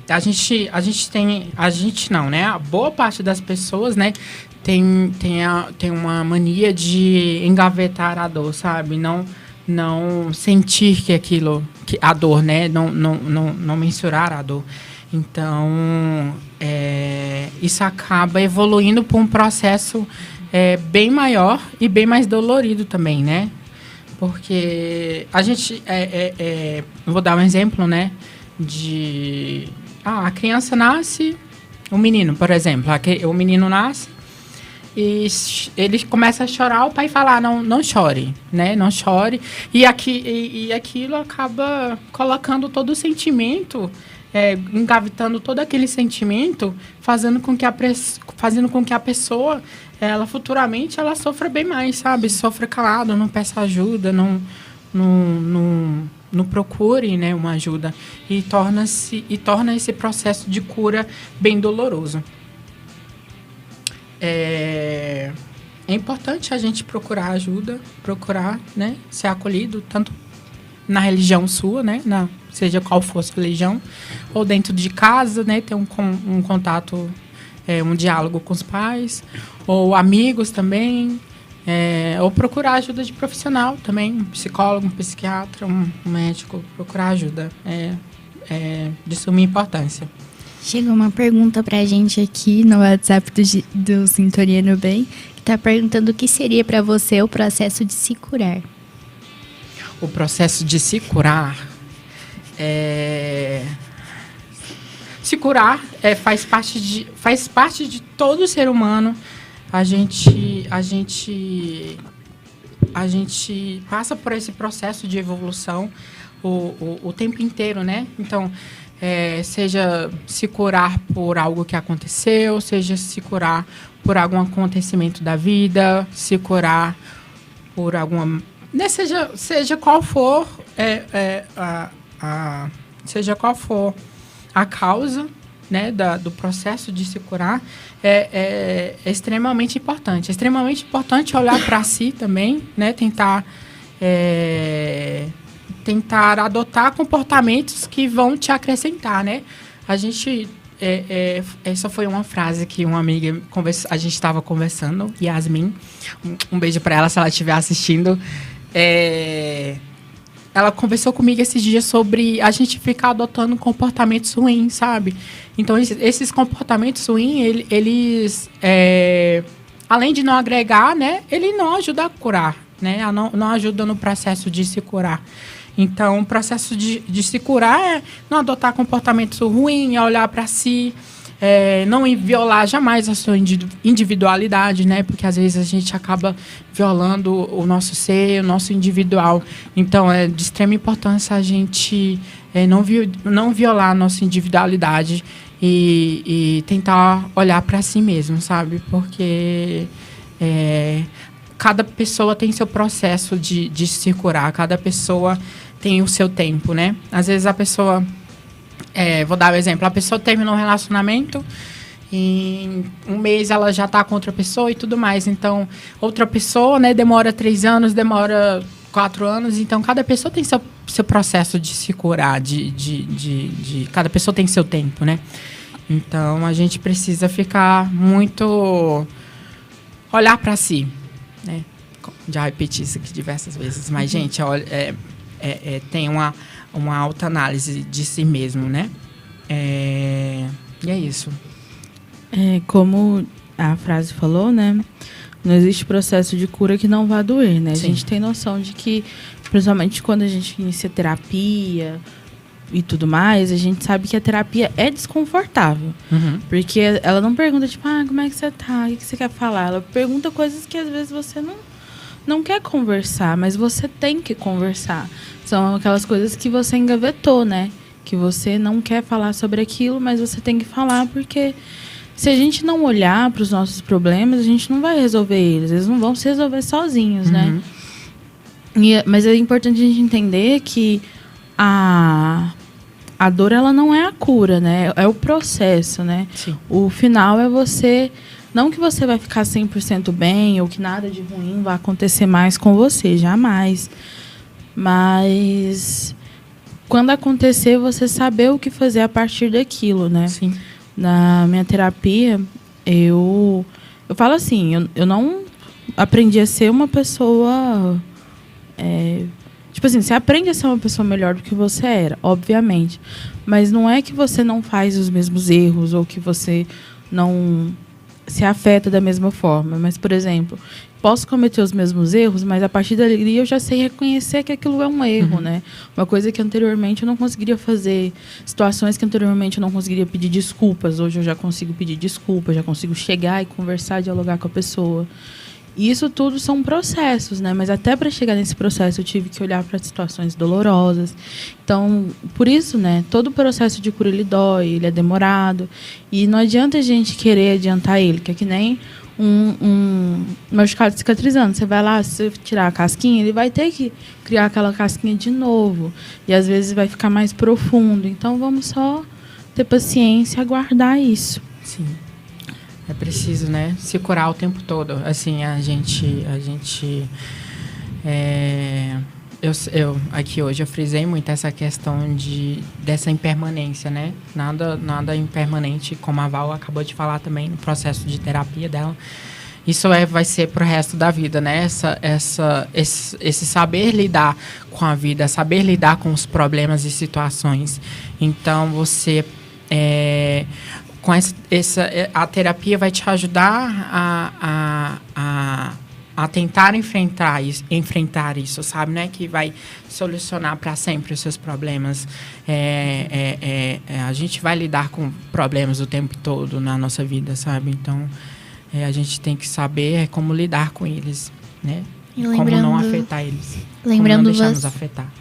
a gente não, né? A boa parte das pessoas, né? Tem uma mania de engavetar a dor, sabe? Não sentir que a dor, né? Não mensurar a dor. Então, isso acaba evoluindo para um processo bem maior e bem mais dolorido também, né? Porque a gente... vou dar um exemplo, né? A criança nasce... O menino, por exemplo. O menino nasce e ele começa a chorar, o pai fala, não chore, né? Não chore. E aquilo acaba colocando todo o sentimento... engavetando todo aquele sentimento, fazendo com que a pessoa, ela futuramente, ela sofra bem mais, sabe? Sofra calado, não peça ajuda, não procure, né, uma ajuda. E torna esse processo de cura bem doloroso. É importante a gente procurar ajuda, né, ser acolhido, tanto na religião sua, né, seja qual for a sua religião, ou dentro de casa, né, ter um contato, um diálogo com os pais, ou amigos também, ou procurar ajuda de profissional também, um psicólogo, um psiquiatra, um médico, procurar ajuda, de suma importância. Chegou uma pergunta pra gente aqui no WhatsApp do Sintonia no Bem, que tá perguntando o que seria para você o processo de se curar. O processo de se curar se curar faz parte de todo ser humano. A gente passa por esse processo de evolução o tempo inteiro, né? Então, seja se curar por algo que aconteceu, seja se curar por algum acontecimento da vida, se curar por alguma... Né, seja qual for seja qual for a causa, né, do processo de se curar, é extremamente importante. É extremamente importante olhar para si também, né, tentar adotar comportamentos que vão te acrescentar, né? A gente... essa foi uma frase que uma amiga... a gente estava conversando, Yasmin. Um beijo para ela, se ela estiver assistindo. Ela conversou comigo esses dias sobre a gente ficar adotando comportamentos ruins, sabe? Então, esses comportamentos ruins, eles além de não agregar, né? Ele não ajuda a curar, né? Não ajuda no processo de se curar. Então, o processo de se curar é não adotar comportamentos ruins, é olhar para si, não violar jamais a sua individualidade, né? Porque às vezes a gente acaba violando o nosso ser, o nosso individual. Então, é de extrema importância a gente não violar a nossa individualidade e tentar olhar para si mesmo, sabe? Porque cada pessoa tem seu processo de se curar, cada pessoa tem o seu tempo, né? Às vezes a pessoa... vou dar um exemplo. A pessoa terminou um relacionamento e em um mês ela já está com outra pessoa e tudo mais. Então, outra pessoa, né, demora 3 anos, demora 4 anos. Então, cada pessoa tem seu processo de se curar. Cada pessoa tem seu tempo, né? Então, a gente precisa ficar muito... olhar para si, né? Já repeti isso aqui diversas vezes. Mas, gente, olha, tem uma autoanálise de si mesmo, né? E é isso. Como a frase falou, né? Não existe processo de cura que não vá doer, né? Sim. A gente tem noção de que, principalmente quando a gente inicia terapia e tudo mais, a gente sabe que a terapia é desconfortável. Uhum. Porque ela não pergunta, tipo, como é que você tá? O que você quer falar? Ela pergunta coisas que às vezes você não quer conversar, mas você tem que conversar. São aquelas coisas que você engavetou, né? Que você não quer falar sobre aquilo, mas você tem que falar, porque se a gente não olhar para os nossos problemas, a gente não vai resolver eles. Eles não vão se resolver sozinhos, né? Mas é importante a gente entender que a dor, ela não é a cura, né? É o processo, né? Sim. O final é você... Não que você vai ficar 100% bem ou que nada de ruim vai acontecer mais com você, jamais. Mas quando acontecer, você saber o que fazer a partir daquilo, né? Sim. Na minha terapia, eu falo assim, eu não aprendi a ser uma pessoa... tipo assim, você aprende a ser uma pessoa melhor do que você era, obviamente. Mas não é que você não faz os mesmos erros ou que você não se afeta da mesma forma. Mas, por exemplo, posso cometer os mesmos erros, mas a partir dali eu já sei reconhecer que aquilo é um erro, né? Uma coisa que anteriormente eu não conseguiria fazer. Situações que anteriormente eu não conseguiria pedir desculpas. Hoje eu já consigo pedir desculpas, já consigo chegar e conversar, dialogar com a pessoa. E isso tudo são processos, né? Mas até para chegar nesse processo eu tive que olhar para situações dolorosas. Então, por isso, né? Todo o processo de cura, ele dói, ele é demorado. E não adianta a gente querer adiantar ele, que é que nem um machucado cicatrizando. Você vai lá, se você tirar a casquinha, ele vai ter que criar aquela casquinha de novo. E às vezes vai ficar mais profundo. Então, vamos só ter paciência e aguardar isso. Sim. É preciso, né, se curar o tempo todo. Assim, eu aqui hoje eu frisei muito essa questão dessa impermanência, né? Nada impermanente, como a Val acabou de falar também no processo de terapia dela. Isso vai ser pro resto da vida, né? Esse saber lidar com a vida, saber lidar com os problemas e situações. Então, você... com a terapia vai te ajudar a tentar enfrentar isso, sabe? Não é que vai solucionar para sempre os seus problemas. A gente vai lidar com problemas o tempo todo na nossa vida, sabe? Então, a gente tem que saber como lidar com eles, né? E como não afetar eles. Lembrando como não deixar-nos afetar.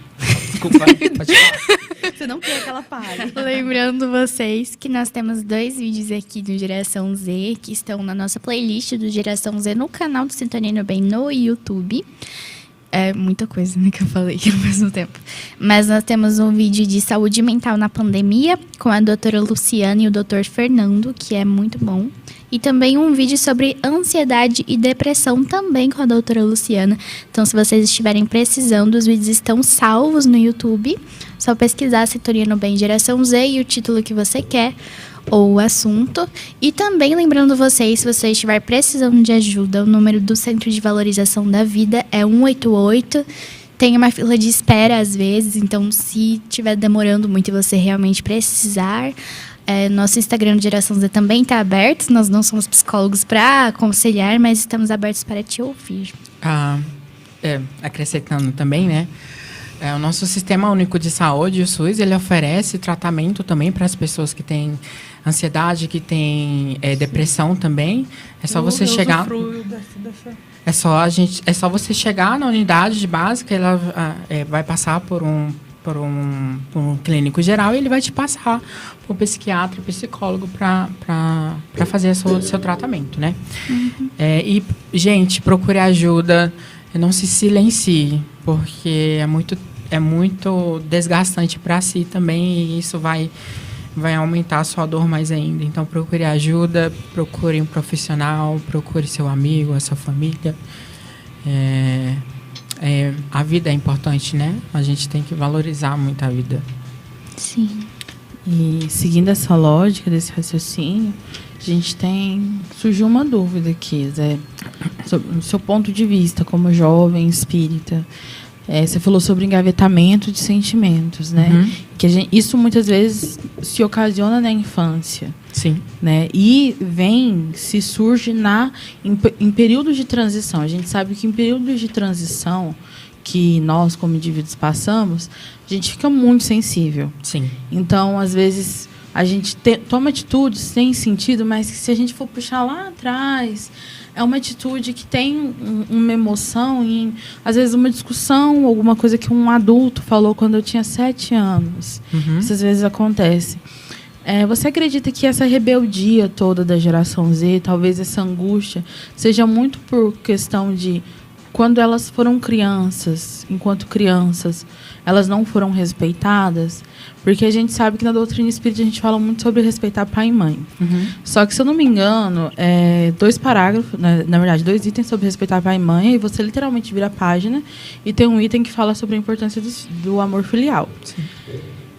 Desculpa, pode falar. Você não quer que ela pare. Lembrando vocês que nós temos 2 vídeos aqui do Geração Z, que estão na nossa playlist do Geração Z no canal do Sintonia no Bem no YouTube. É muita coisa, né, que eu falei ao mesmo tempo. Mas nós temos um vídeo de saúde mental na pandemia com a doutora Luciana e o doutor Fernando, que é muito bom. E também um vídeo sobre ansiedade e depressão, também com a doutora Luciana. Então, se vocês estiverem precisando, os vídeos estão salvos no YouTube. Só pesquisar Sintonia no Bem Geração Z e o título que você quer, ou o assunto. E também lembrando vocês, se você estiver precisando de ajuda, o número do Centro de Valorização da Vida é 188. Tem uma fila de espera às vezes, então se estiver demorando muito e você realmente precisar... nosso Instagram de Geração Z também está aberto. Nós não somos psicólogos para aconselhar, mas estamos abertos para te ouvir. Acrescentando também, né? O nosso Sistema Único de Saúde, o SUS, ele oferece tratamento também para as pessoas que têm ansiedade, que têm depressão também. É só você chegar... É só você chegar na unidade básica, ela vai passar por um clínico geral e ele vai te passar para um psiquiatra, psicólogo para fazer o seu tratamento, né? E, gente, procure ajuda, não se silencie, porque é muito desgastante para si também e isso vai aumentar a sua dor mais ainda. Então, procure ajuda, procure um profissional, procure seu amigo, a sua família. A vida é importante, né? A gente tem que valorizar muito a vida. Sim. E seguindo essa lógica desse raciocínio, surgiu uma dúvida aqui, Zé. no seu ponto de vista como jovem espírita. Você falou sobre engavetamento de sentimentos, né? Isso muitas vezes se ocasiona na infância. Sim. Né? E se surge em períodos de transição. A gente sabe que em períodos de transição que nós, como indivíduos, passamos, a gente fica muito sensível. Sim. Então, às vezes, a gente toma atitudes sem sentido, mas que se a gente for puxar lá atrás, é uma atitude que tem uma emoção e, às vezes, uma discussão, alguma coisa que um adulto falou quando eu tinha 7 anos. Isso, às vezes, acontece. Você acredita que essa rebeldia toda da geração Z, talvez essa angústia, seja muito por questão de quando elas foram crianças, enquanto crianças, elas não foram respeitadas? Porque a gente sabe que na doutrina espírita a gente fala muito sobre respeitar pai e mãe. Só que, se eu não me engano, 2 parágrafos, na verdade, 2 itens sobre respeitar pai e mãe, e você literalmente vira a página e tem um item que fala sobre a importância do amor filial. Sim.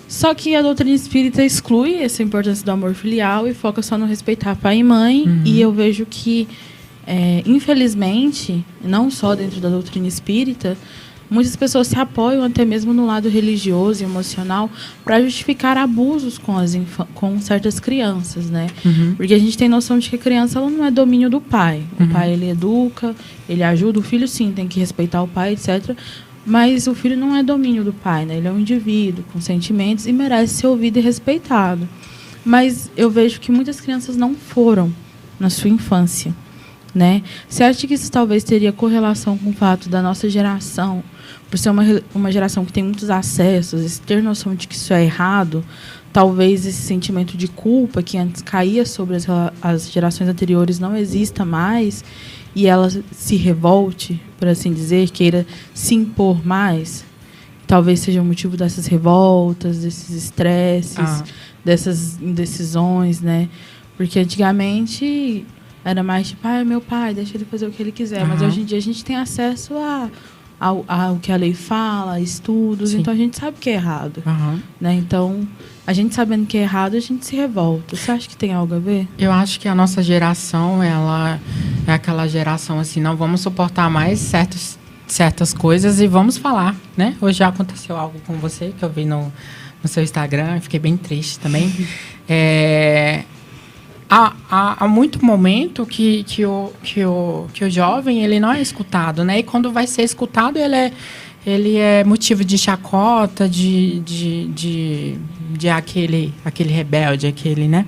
Só que a doutrina espírita exclui essa importância do amor filial e foca só no respeitar pai e mãe. E eu vejo que, infelizmente, não só dentro da doutrina espírita, muitas pessoas se apoiam até mesmo no lado religioso e emocional para justificar abusos com certas crianças, né? Porque a gente tem noção de que a criança ela não é domínio do pai. O pai, ele educa, ele ajuda. O filho, sim, tem que respeitar o pai, etc. Mas o filho não é domínio do pai, né? Ele é um indivíduo com sentimentos e merece ser ouvido e respeitado. Mas eu vejo que muitas crianças não foram na sua infância, né? Você acha que isso talvez teria correlação com o fato da nossa geração, por ser uma geração que tem muitos acessos, ter noção de que isso é errado, talvez esse sentimento de culpa que antes caía sobre as gerações anteriores não exista mais e ela se revolte, por assim dizer, queira se impor mais? Talvez seja o motivo dessas revoltas, desses estresses, dessas indecisões, né? Porque antigamente era mais tipo, meu pai, deixa ele fazer o que ele quiser. Mas hoje em dia a gente tem acesso ao que a lei fala, estudos, então a gente sabe que é errado. Né? Então, a gente sabendo que é errado, a gente se revolta. Você acha que tem algo a ver? Eu acho que a nossa geração, ela é aquela geração assim, não vamos suportar mais certas coisas e vamos falar, né? Hoje já aconteceu algo com você, que eu vi no seu Instagram, fiquei bem triste também. Há muito momento que o jovem ele não é escutado, né? E quando vai ser escutado, ele é motivo de chacota, de aquele rebelde, né?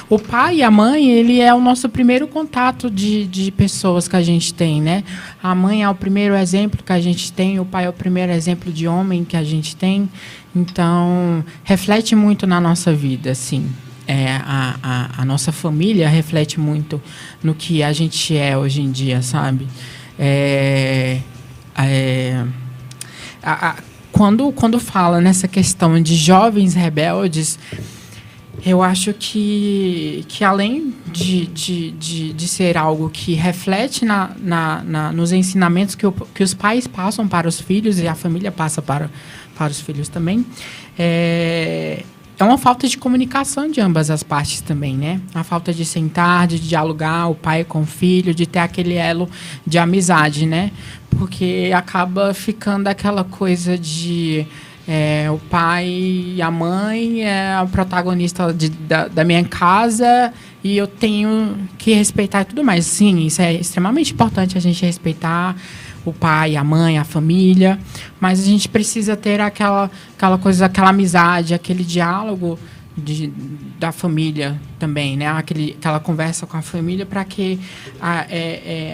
O pai e a mãe, ele é o nosso primeiro contato de pessoas que a gente tem, né? A mãe é o primeiro exemplo que a gente tem, o pai é o primeiro exemplo de homem que a gente tem. Então, reflete muito na nossa vida, assim. A nossa família reflete muito no que a gente é hoje em dia, sabe? Quando fala nessa questão de jovens rebeldes, eu acho que além de ser algo que reflete nos ensinamentos que os pais passam para os filhos e a família passa para os filhos também, é uma falta de comunicação de ambas as partes também, né? A falta de sentar, de dialogar, o pai com o filho, de ter aquele elo de amizade, né? Porque acaba ficando aquela coisa de o pai e a mãe é o protagonista da minha casa e eu tenho que respeitar e tudo mais. Sim, isso é extremamente importante, a gente respeitar o pai, a mãe, a família, mas a gente precisa ter aquela coisa, aquela amizade, aquele diálogo da família também, né? Aquela conversa com a família para que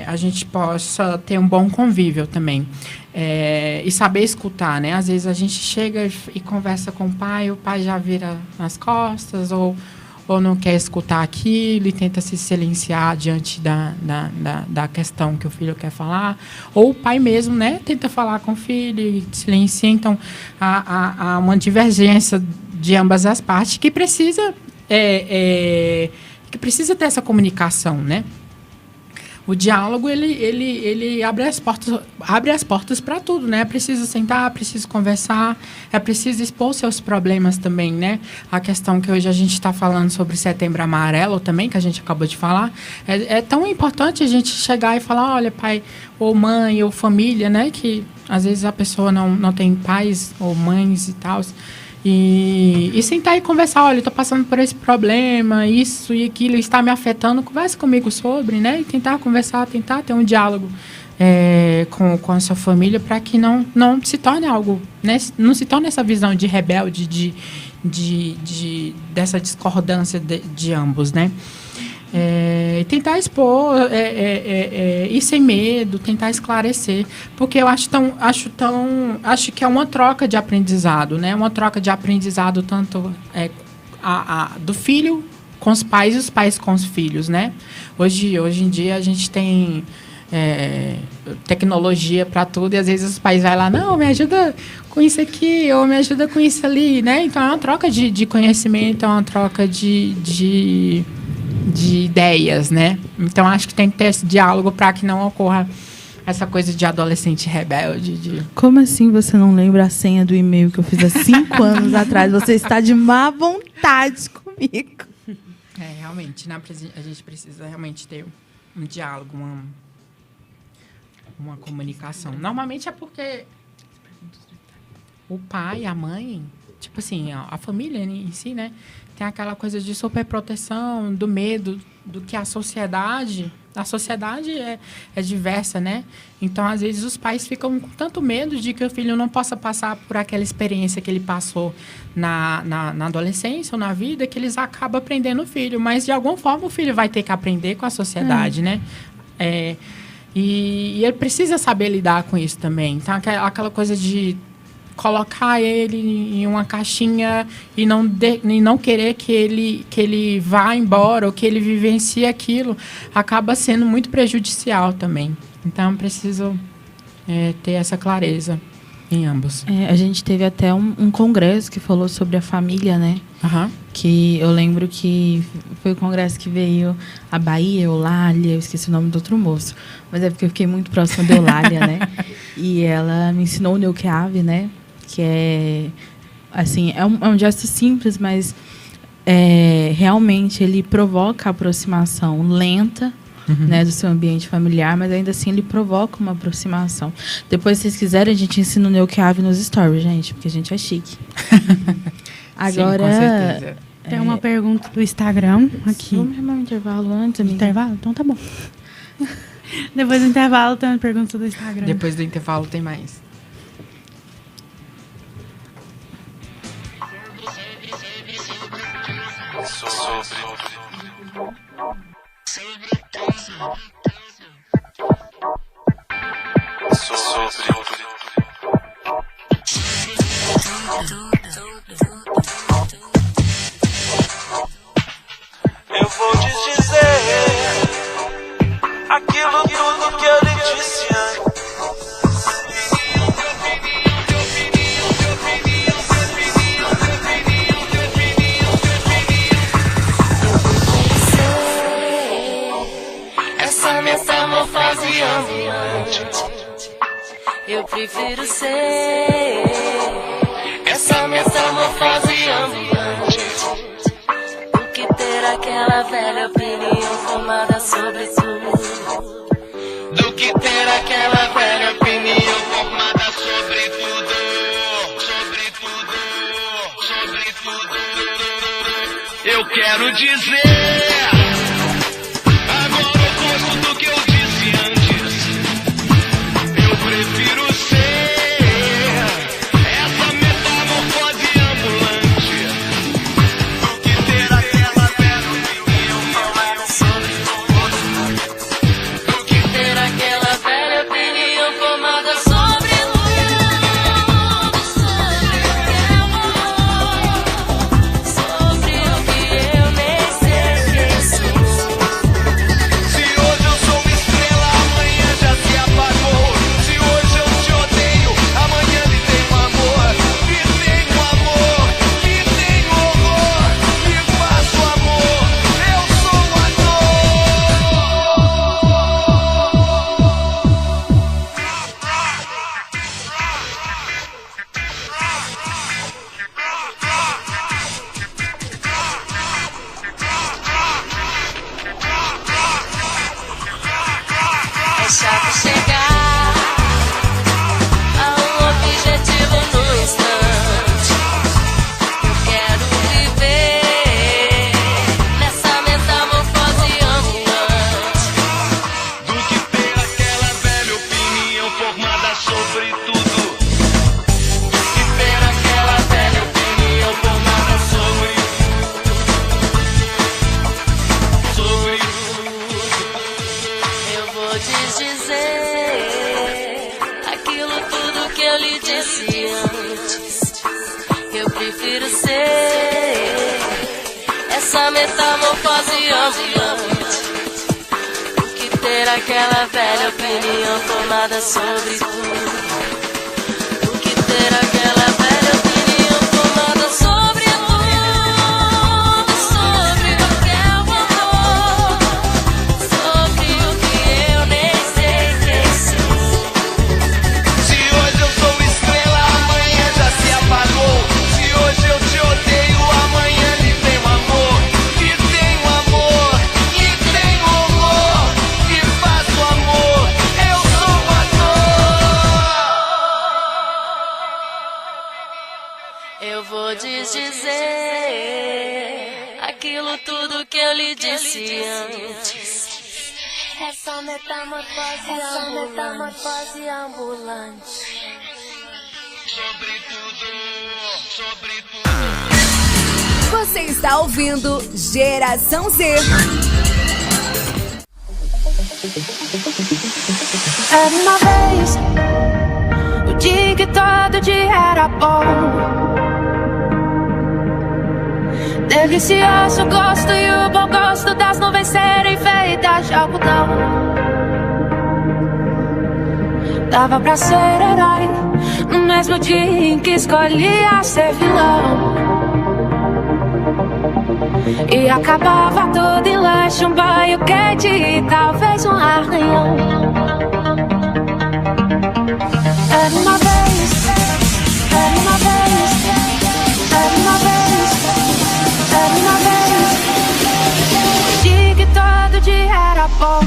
a gente possa ter um bom convívio também. E saber escutar, né? Às vezes a gente chega e conversa com o pai já vira nas costas ou não quer escutar aquilo e tenta se silenciar diante da questão que o filho quer falar. Ou o pai mesmo, né, tenta falar com o filho e silencia. Então, há uma divergência de ambas as partes que precisa ter essa comunicação, né? O diálogo, ele abre as portas para tudo, né? É preciso sentar, é preciso conversar, é preciso expor seus problemas também, né? A questão que hoje a gente está falando sobre Setembro Amarelo também, que a gente acabou de falar, é tão importante a gente chegar e falar, olha, pai, ou mãe, ou família, né? Que às vezes a pessoa não tem pais ou mães e tal. E sentar e conversar, olha, eu estou passando por esse problema, isso e aquilo está me afetando, conversa comigo sobre, né? E tentar conversar, tentar ter um diálogo com a sua família para que não se torne algo, né? Não se torne essa visão de rebelde, dessa discordância de ambos, né? Tentar expor, ir sem medo, tentar esclarecer, porque eu acho que é uma troca de aprendizado, né? Uma troca de aprendizado tanto do filho com os pais e os pais com os filhos, né? Hoje em dia a gente tem tecnologia para tudo e às vezes os pais vão lá, não, me ajuda com isso aqui ou me ajuda com isso ali, né? Então é uma troca de conhecimento, é uma troca de ideias, né? Então, acho que tem que ter esse diálogo para que não ocorra essa coisa de adolescente rebelde. Como assim você não lembra a senha do e-mail que eu fiz há 5 anos atrás? Você está de má vontade comigo. Realmente, né? A gente precisa realmente ter um diálogo, uma comunicação. Normalmente é porque o pai, a mãe, tipo assim, a família em si, né? Tem aquela coisa de superproteção, do medo, do que a sociedade é diversa, né? Então, às vezes, os pais ficam com tanto medo de que o filho não possa passar por aquela experiência que ele passou na adolescência ou na vida, que eles acabam aprendendo o filho. Mas, de alguma forma, o filho vai ter que aprender com a sociedade, né? E ele precisa saber lidar com isso também. Então, aquela coisa de colocar ele em uma caixinha e não querer que ele vá embora ou que ele vivencie aquilo, acaba sendo muito prejudicial também. Então, preciso ter essa clareza em ambos. A gente teve até um congresso que falou sobre a família, né? Uhum. Que eu lembro que foi o congresso que veio a Bahia, Eulália, eu esqueci o nome do outro moço, mas é porque eu fiquei muito próxima de Eulália, né? E ela me ensinou o Neuqueave, né? Que é, assim, é um gesto simples, mas realmente ele provoca a aproximação lenta, né, do seu ambiente familiar, mas ainda assim ele provoca uma aproximação. Depois, se vocês quiserem, a gente ensina o Neuqueave nos stories, gente, porque a gente é chique. Agora, sim, com certeza. Tem uma pergunta do Instagram aqui. Vamos chamar um intervalo antes, amiga? Intervalo? Então tá bom. Depois do intervalo tem uma pergunta do Instagram. Depois do intervalo tem mais. Eu vou te dizer aquilo tudo que eu lhe disse antes. Essa metamorfose ambulante, eu prefiro ser essa metamorfose ambulante do que ter aquela velha opinião formada sobre tudo. Do que ter aquela velha opinião formada sobre tudo. Sobre tudo. Sobre tudo. Eu quero dizer agora o oposto do que eu disse antes. Eu prefiro ser essa metamorfose ambulante do que ter aquela velha opinião formada sobre tudo. Do que ter aquela velha opinião formada sobre tudo. Sobre o que eu nem sei que essa metamorfose ambulante. O que ter aquela velha opinião formada sobre tudo? O que ter aquela velha opinião formada sobre tudo? Sobre o que é o amor, sobre o que eu nem sei quem sou. Se hoje eu sou estrela, amanhã já se apagou. Se hoje eu te odeio, amanhã lhe tenho amor. Lhe tenho amor, lhe tenho horror. E faço amor, eu sou ator. Eu vou desdizer aquilo tudo que eu lhe disse antes. Essa metamorfose ambulante. Você está ouvindo Geração Z. Era uma vez, o dia que todo dia era bom. Delicioso gosto e o bom gosto das nuvens serem feitas de algodão. Dava pra ser herói no mesmo dia em que escolhia ser vilão. E acabava tudo em lanche, um banho quente e talvez um arranhão. Era uma vez, era uma vez, era uma vez, era uma vez. O dia que todo dia era bom.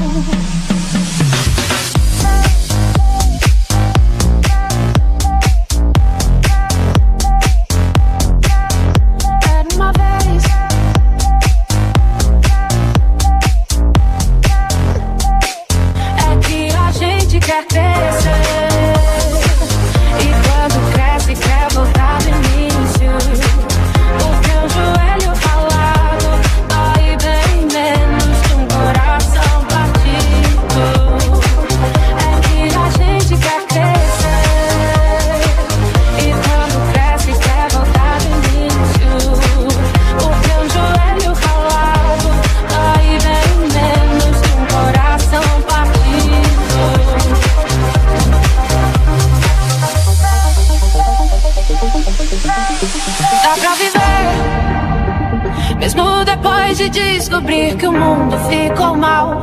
Quer crescer, e quando cresce quer voltar do início. Porque um joelho ralado dói bem menos que um coração batido. É que a gente quer crescer, e quando cresce quer voltar do início. Porque um joelho ralado dói bem menos que um coração batido. Dá pra viver, mesmo depois de descobrir que o mundo ficou mal.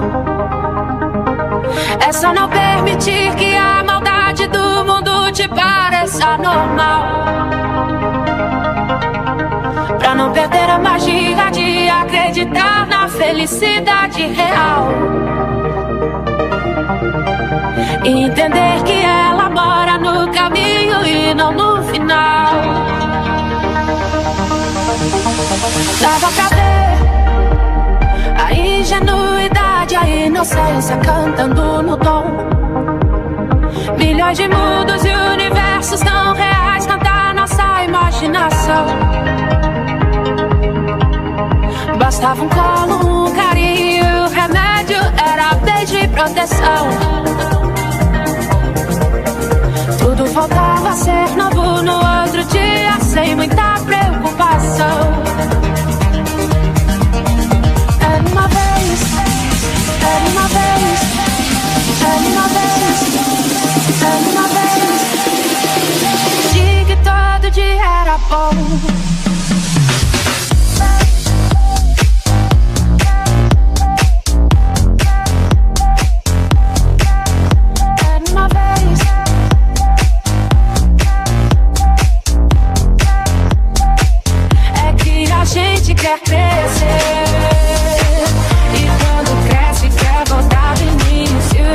É só não permitir que a maldade do mundo te pareça normal. Pra não perder a magia de acreditar na felicidade real. E entender que ela mora no caminho e não no final. Dava pra ver a ingenuidade, a inocência cantando no tom. Milhões de mundos e universos tão reais cantar nossa imaginação. Bastava um colo, um carinho, o remédio era beijo e proteção. Tudo voltava a ser novo no outro dia, sem muita preocupação. Era uma vez, era uma vez, era uma vez, era uma vez. Dia que todo dia era bom. Quer crescer, e quando cresce quer voltar do início.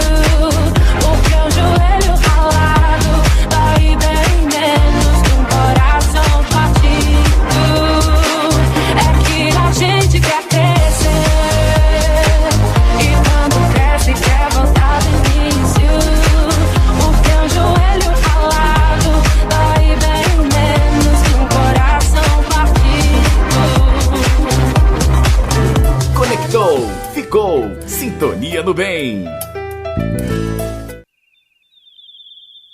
Porque um joelho ralado dói bem menos que um coração partido.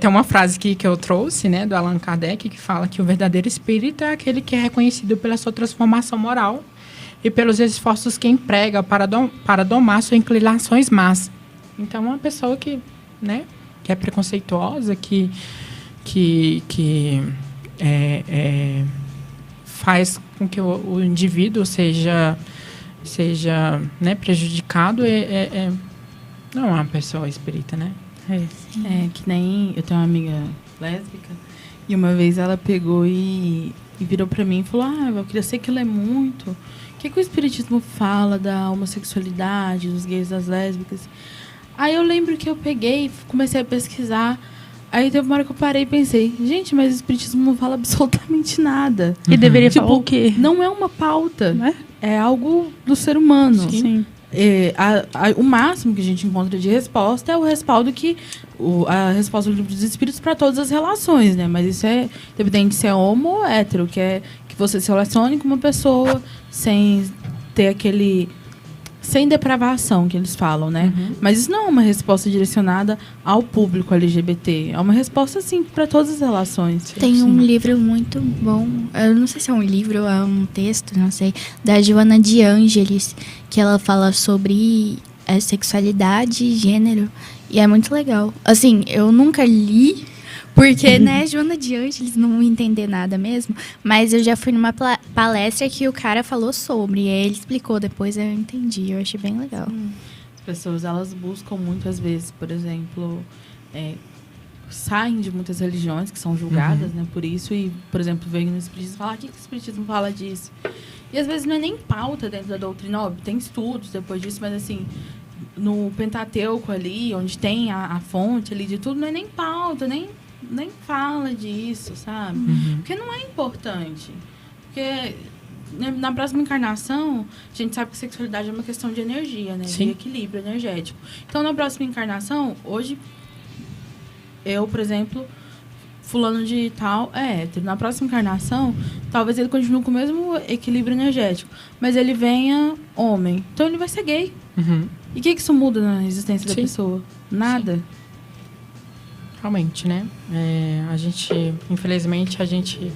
Tem uma frase aqui que eu trouxe, né, do Allan Kardec, que fala que o verdadeiro espírita é aquele que é reconhecido pela sua transformação moral e pelos esforços que emprega para domar suas inclinações más. Então, uma pessoa que, né, que é preconceituosa, que faz com que o indivíduo seja né, prejudicado, não é uma pessoa espírita, né? Que nem eu tenho uma amiga lésbica e uma vez ela pegou e virou pra mim e falou: eu queria ser que ela é muito. O que o espiritismo fala da homossexualidade, dos gays, das lésbicas? Aí eu lembro que eu peguei, comecei a pesquisar. Aí teve uma hora que eu parei e pensei: gente, mas o espiritismo não fala absolutamente nada. E deveria falar o quê? Não é uma pauta. É algo do ser humano. Sim. O máximo que a gente encontra de resposta é o respaldo a resposta do livro dos espíritos para todas as relações, né? Mas isso é independente se é homo ou hétero, que é que você se relacione com uma pessoa sem ter aquele... sem depravação, que eles falam, né? Mas isso não é uma resposta direcionada ao público LGBT. É uma resposta, assim, para todas as relações. Tem um livro muito bom, eu não sei se é um livro ou é um texto, não sei, da Joana de Ângeles, que ela fala sobre sexualidade e gênero. E é muito legal. Assim, eu nunca li... Porque, né, Joana de Ângeles não vou entender nada mesmo. Mas eu já fui numa palestra que o cara falou sobre. E aí ele explicou, depois eu entendi. Eu achei bem legal. As pessoas, elas buscam muitas vezes, por exemplo, saem de muitas religiões que são julgadas, né, por isso. E, por exemplo, vem no Espiritismo falar: o que o Espiritismo fala disso? E às vezes não é nem pauta dentro da doutrina. Óbvio, tem estudos depois disso, mas assim... no Pentateuco ali, onde tem a fonte ali de tudo, não é nem pauta, nem fala disso, sabe? Porque não é importante. Porque na próxima encarnação, a gente sabe que sexualidade é uma questão de energia, né? Sim. De equilíbrio energético. Então, na próxima encarnação, hoje, eu, por exemplo, fulano de tal é hétero. Na próxima encarnação, talvez ele continue com o mesmo equilíbrio energético, mas ele venha homem. Então, ele vai ser gay. E o que isso muda na existência da pessoa? Nada. Sim. Realmente, né? Infelizmente, a gente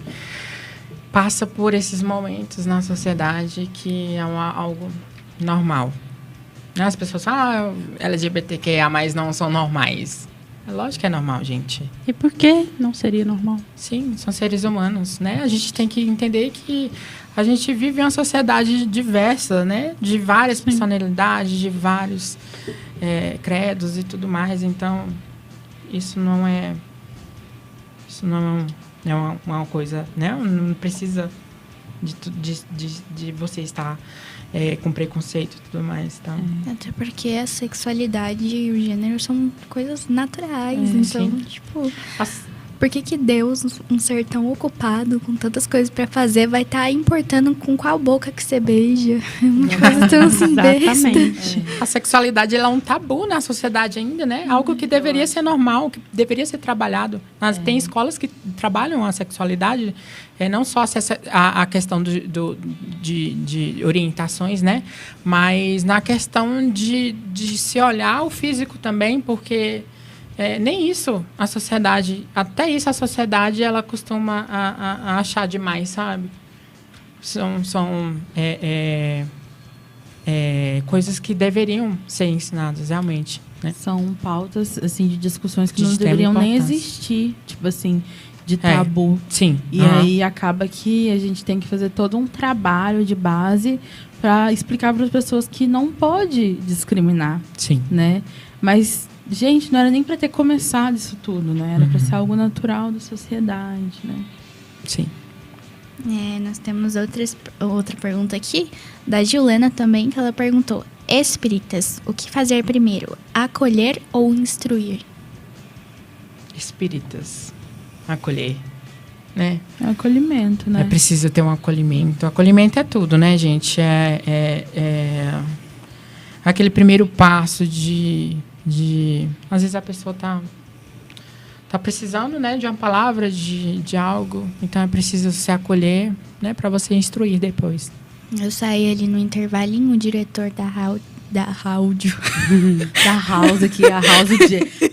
passa por esses momentos na sociedade que é algo normal. As pessoas falam: LGBTQIA+, não são normais. É lógico que é normal, gente. E por que não seria normal? Sim, são seres humanos, né? A gente tem que entender que a gente vive em uma sociedade diversa, né? De várias personalidades, de vários credos e tudo mais. Então, isso não é uma coisa, né? Não precisa de você estar com preconceito e tudo mais. Então. Até porque a sexualidade e o gênero são coisas naturais. Então, tipo... Por que Deus, um ser tão ocupado, com tantas coisas pra fazer, vai estar importando com qual boca que você beija? É uma coisa tão assim, besta. A sexualidade ela é um tabu na sociedade ainda, né? Algo que deveria ser normal, que deveria ser trabalhado. Tem escolas que trabalham a sexualidade, não só a questão de orientações, né? Mas na questão de se olhar o físico também, porque... nem isso a sociedade, até isso a sociedade ela costuma a achar demais, sabe? São coisas que deveriam ser ensinadas realmente, né? São pautas assim de discussões que não deveriam nem existir, tipo assim, de tabu. Sim. E aí acaba que a gente tem que fazer todo um trabalho de base para explicar para as pessoas que não pode discriminar. Sim. Né? Mas gente, não era nem para ter começado isso tudo, né? Era para ser algo natural da sociedade, né? Sim. Nós temos outra pergunta aqui, da Juliana também, que ela perguntou: espíritas, o que fazer primeiro? Acolher ou instruir? Espíritas, acolher, né? É acolhimento, né? É preciso ter um acolhimento. Acolhimento é tudo, né, gente? Aquele primeiro passo às vezes a pessoa tá precisando, né, de uma palavra, de algo, então é preciso se acolher, né, para você instruir depois. Eu saí ali no intervalinho, o diretor da Rádio. Da House aqui,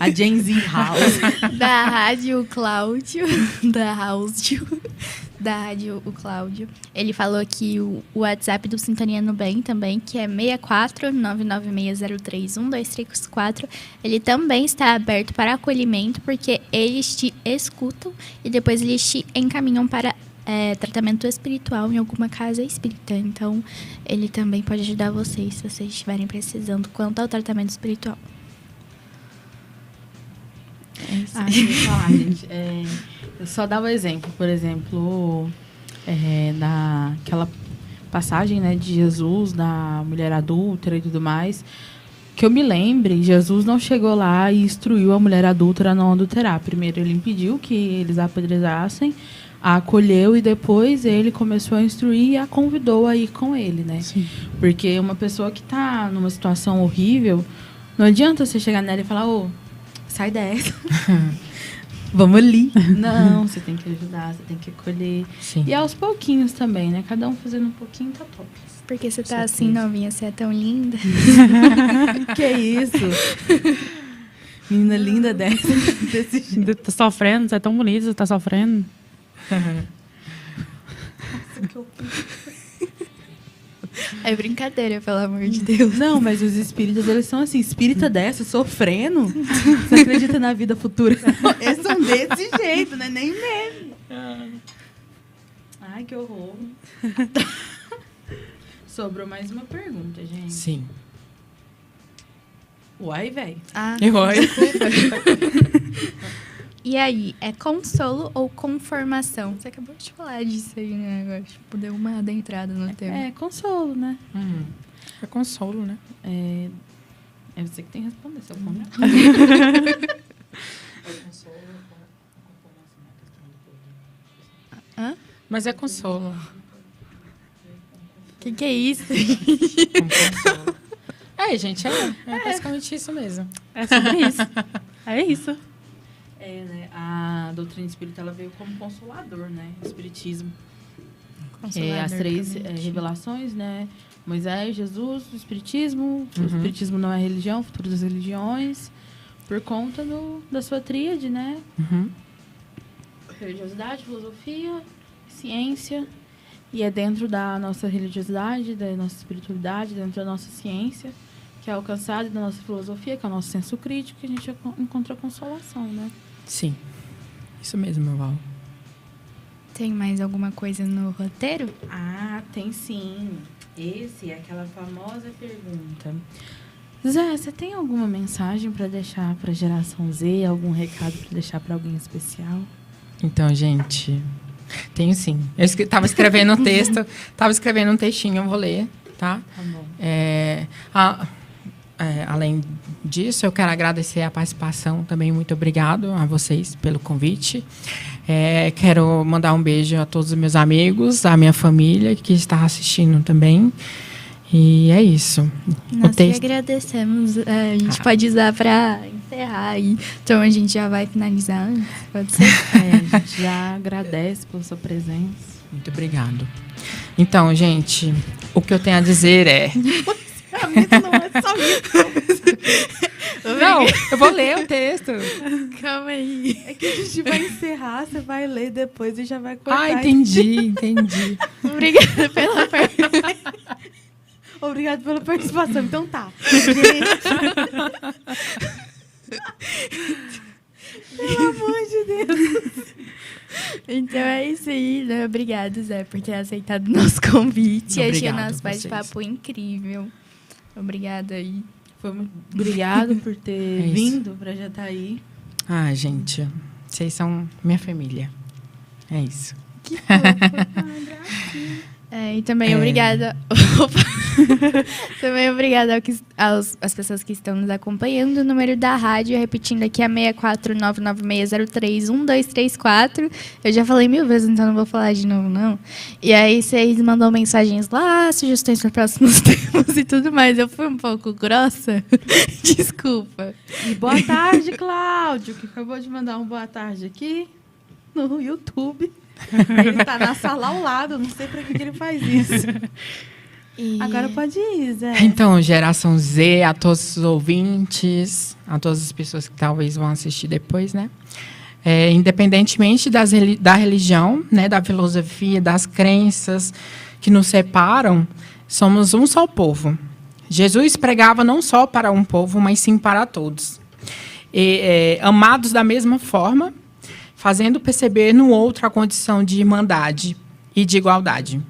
a Gen Z House. Da Rádio Cláudio. Da Rádio o Cláudio. Ele falou aqui o WhatsApp do Sintonia no Bem também, que é 64-99603-1234. Ele também está aberto para acolhimento, porque eles te escutam e depois eles te encaminham para tratamento espiritual em alguma casa espírita. Então, ele também pode ajudar vocês, se vocês estiverem precisando, quanto ao tratamento espiritual. Deixa eu falar, gente. Eu só dava exemplo, por exemplo, daquela passagem, né, de Jesus, da mulher adúltera e tudo mais. Que eu me lembre, Jesus não chegou lá e instruiu a mulher adúltera a não adulterar. Primeiro ele impediu que eles a apedrejassem, a acolheu e depois ele começou a instruir e a convidou a ir com ele, né? Sim. Porque uma pessoa que está numa situação horrível, não adianta você chegar nela e falar, sai dessa. Vamos ali. Não, você tem que ajudar, você tem que acolher. Sim. E aos pouquinhos também, né? Cada um fazendo um pouquinho, tá top. Porque você tá assim, novinha, você é tão linda. Que isso? Menina linda desse jeito. Tá sofrendo, você é tão bonita, você tá sofrendo. É brincadeira, pelo amor de Deus. Não, mas os espíritas, eles são assim, espírita dessa, sofrendo. Você acredita na vida futura? Eles são desse jeito, né? Nem meme. Ai, que horror. Sobrou mais uma pergunta, gente. Sim. Uai, velho. E aí, é consolo ou conformação? Você acabou de falar disso aí, né? Agora, tipo, deu uma adentrada no tema. É consolo, né? É consolo, né? É você que tem que responder, seu ponto. Hã? Mas é consolo. Que é isso? Gente, é basicamente isso mesmo. É sobre isso. É isso. Né? A doutrina espírita, ela veio como consolador, né? O espiritismo. As 3 revelações, né? Moisés, Jesus, o espiritismo. O espiritismo não é religião, futuro das religiões. Por conta da sua tríade, né? Religiosidade, filosofia, ciência. E é dentro da nossa religiosidade, da nossa espiritualidade, dentro da nossa ciência, que é alcançada, da nossa filosofia, que é o nosso senso crítico, que a gente encontra consolação, né? Sim. Isso mesmo, meu Val. Tem mais alguma coisa no roteiro? Tem sim. Esse é aquela famosa pergunta. Zé, você tem alguma mensagem para deixar para a geração Z? Algum recado para deixar para alguém especial? Então, gente, tenho sim. Eu estava escrevendo um texto, um textinho, eu vou ler, tá? Tá bom. Além disso, eu quero agradecer a participação também. Muito obrigado a vocês pelo convite. Quero mandar um beijo a todos os meus amigos, a minha família que está assistindo também. E é isso. Nós que agradecemos. A gente pode usar para encerrar aí. Então a gente já vai finalizar antes, pode ser? A gente já agradece pela sua presença. Muito obrigado. Então, gente, o que eu tenho a dizer é... Não é só isso. Não, eu vou ler o texto. Calma aí. É que a gente vai encerrar, você vai ler depois e já vai cortar. Entendi. Obrigada pela participação. Obrigada pela participação. Então tá. Pelo amor de Deus. Então é isso aí, né? Obrigada, Zé, por ter aceitado o nosso convite. Achei o nosso bate-papo incrível. Obrigada aí. Obrigado por ter vindo para Jataí. Gente, vocês são minha família. É isso. Que fofo. E também obrigada. Também obrigada às pessoas que estão nos acompanhando. O número da rádio, repetindo aqui, é 64996031234. Eu já falei 1000 vezes, então não vou falar de novo, não. E aí vocês mandam mensagens lá, sugestões para próximos temas e tudo mais. Eu fui um pouco grossa. Desculpa. E boa tarde, Cláudio, que acabou de mandar um boa tarde aqui no YouTube. Ele tá na sala ao lado, não sei pra que ele faz isso. Agora pode ir, Zé. Então, geração Z, a todos os ouvintes, a todas as pessoas que talvez vão assistir depois, né? Independentemente da religião, né, da filosofia, das crenças que nos separam, somos um só povo. Jesus pregava não só para um povo, mas sim para todos. Amados da mesma forma, fazendo perceber no outro a condição de irmandade e de igualdade.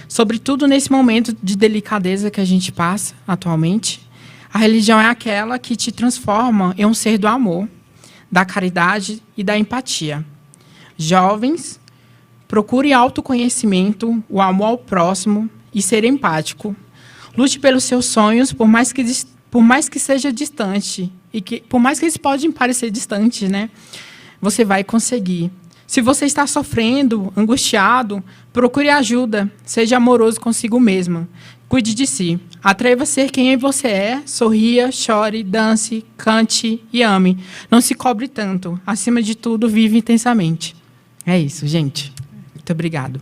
Sobretudo nesse momento de delicadeza que a gente passa atualmente, a religião é aquela que te transforma em um ser do amor, da caridade e da empatia. Jovens, procure autoconhecimento, o amor ao próximo e ser empático. Lute pelos seus sonhos, por mais que seja distante, e por mais que eles podem parecer distantes, né? Você vai conseguir. Se você está sofrendo, angustiado, procure ajuda. Seja amoroso consigo mesmo. Cuide de si. Atreva a ser quem você é. Sorria, chore, dance, cante e ame. Não se cobre tanto. Acima de tudo, vive intensamente. É isso, gente. Muito obrigado.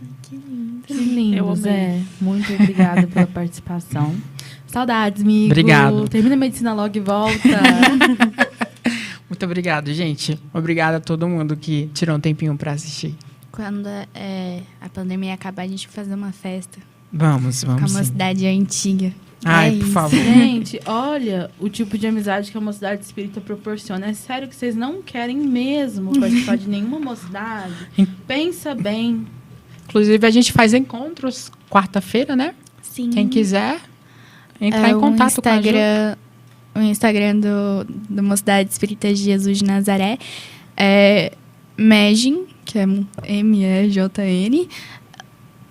Que lindo, Zé. Muito obrigada pela participação. Saudades, amigo. Obrigado. Termina a medicina logo e volta. Muito obrigado, gente. Obrigado a todo mundo que tirou um tempinho para assistir. Quando a pandemia acabar, a gente vai fazer uma festa. Vamos com a sim. mocidade antiga. Ai, por favor. Gente, olha o tipo de amizade que a Mocidade Espírita proporciona. É sério que vocês não querem mesmo participar de nenhuma mocidade? Pensa bem. Inclusive, a gente faz encontros quarta-feira, né? Sim. Quem quiser entrar em contato com a gente. O Instagram do Mocidade Espírita de Jesus de Nazaré é Megin, que é MEJN,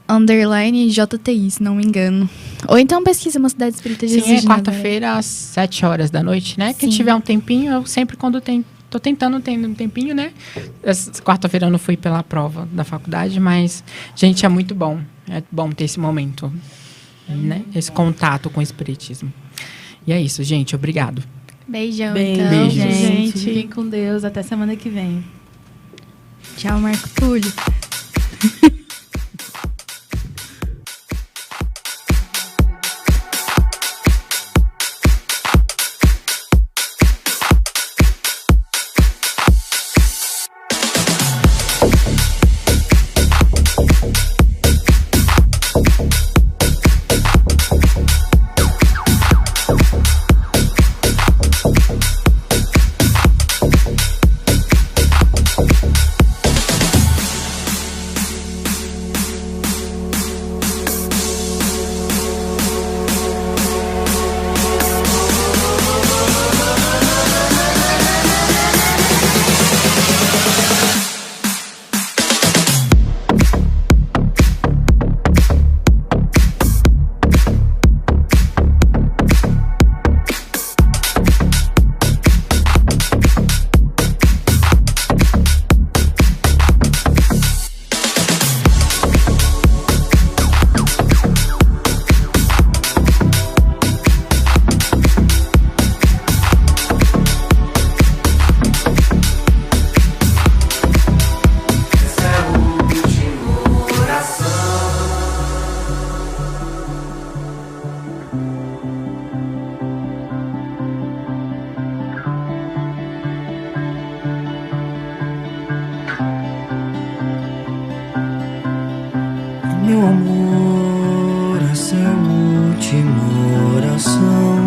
_ JTI, se não me engano. Ou então pesquisa Mocidade Espírita de Jesus de Nazaré. Quarta-feira, às 7 horas da noite, né? Quem tiver um tempinho, eu sempre quando tô tentando ter um tempinho, né? Quarta-feira eu não fui pela prova da faculdade, mas, gente, é muito bom. É bom ter esse momento, né? Esse contato com o Espiritismo. E é isso, gente. Obrigado. Beijão, então. Beijos. Gente. Fiquem com Deus. Até semana que vem. Tchau, Marco Túlio. Meu amor, essa é a última oração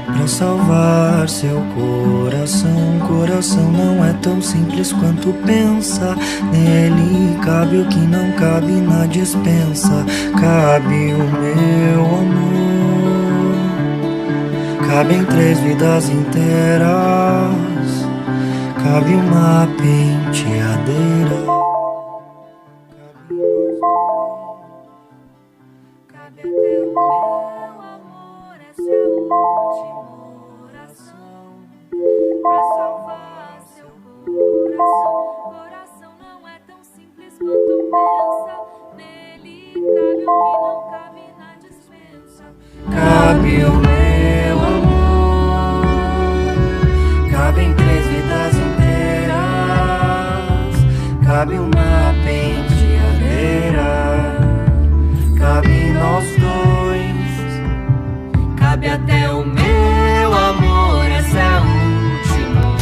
pra salvar seu coração. Coração não é tão simples quanto pensa. Nele cabe o que não cabe na despensa. Cabe o meu amor, cabem 3 vidas inteiras. Cabe uma penteadeira. Cabe o meu amor, cabem 3 vidas inteiras. Cabe uma penteadeira, cabe nós dois. sabe até o meu amor, essa é a última.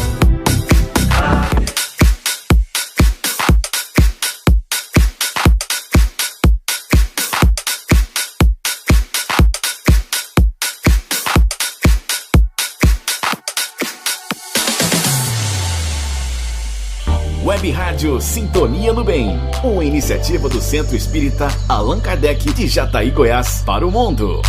Web Rádio Sintonia no Bem, uma iniciativa do Centro Espírita Allan Kardec de Jataí, Goiás, para o mundo.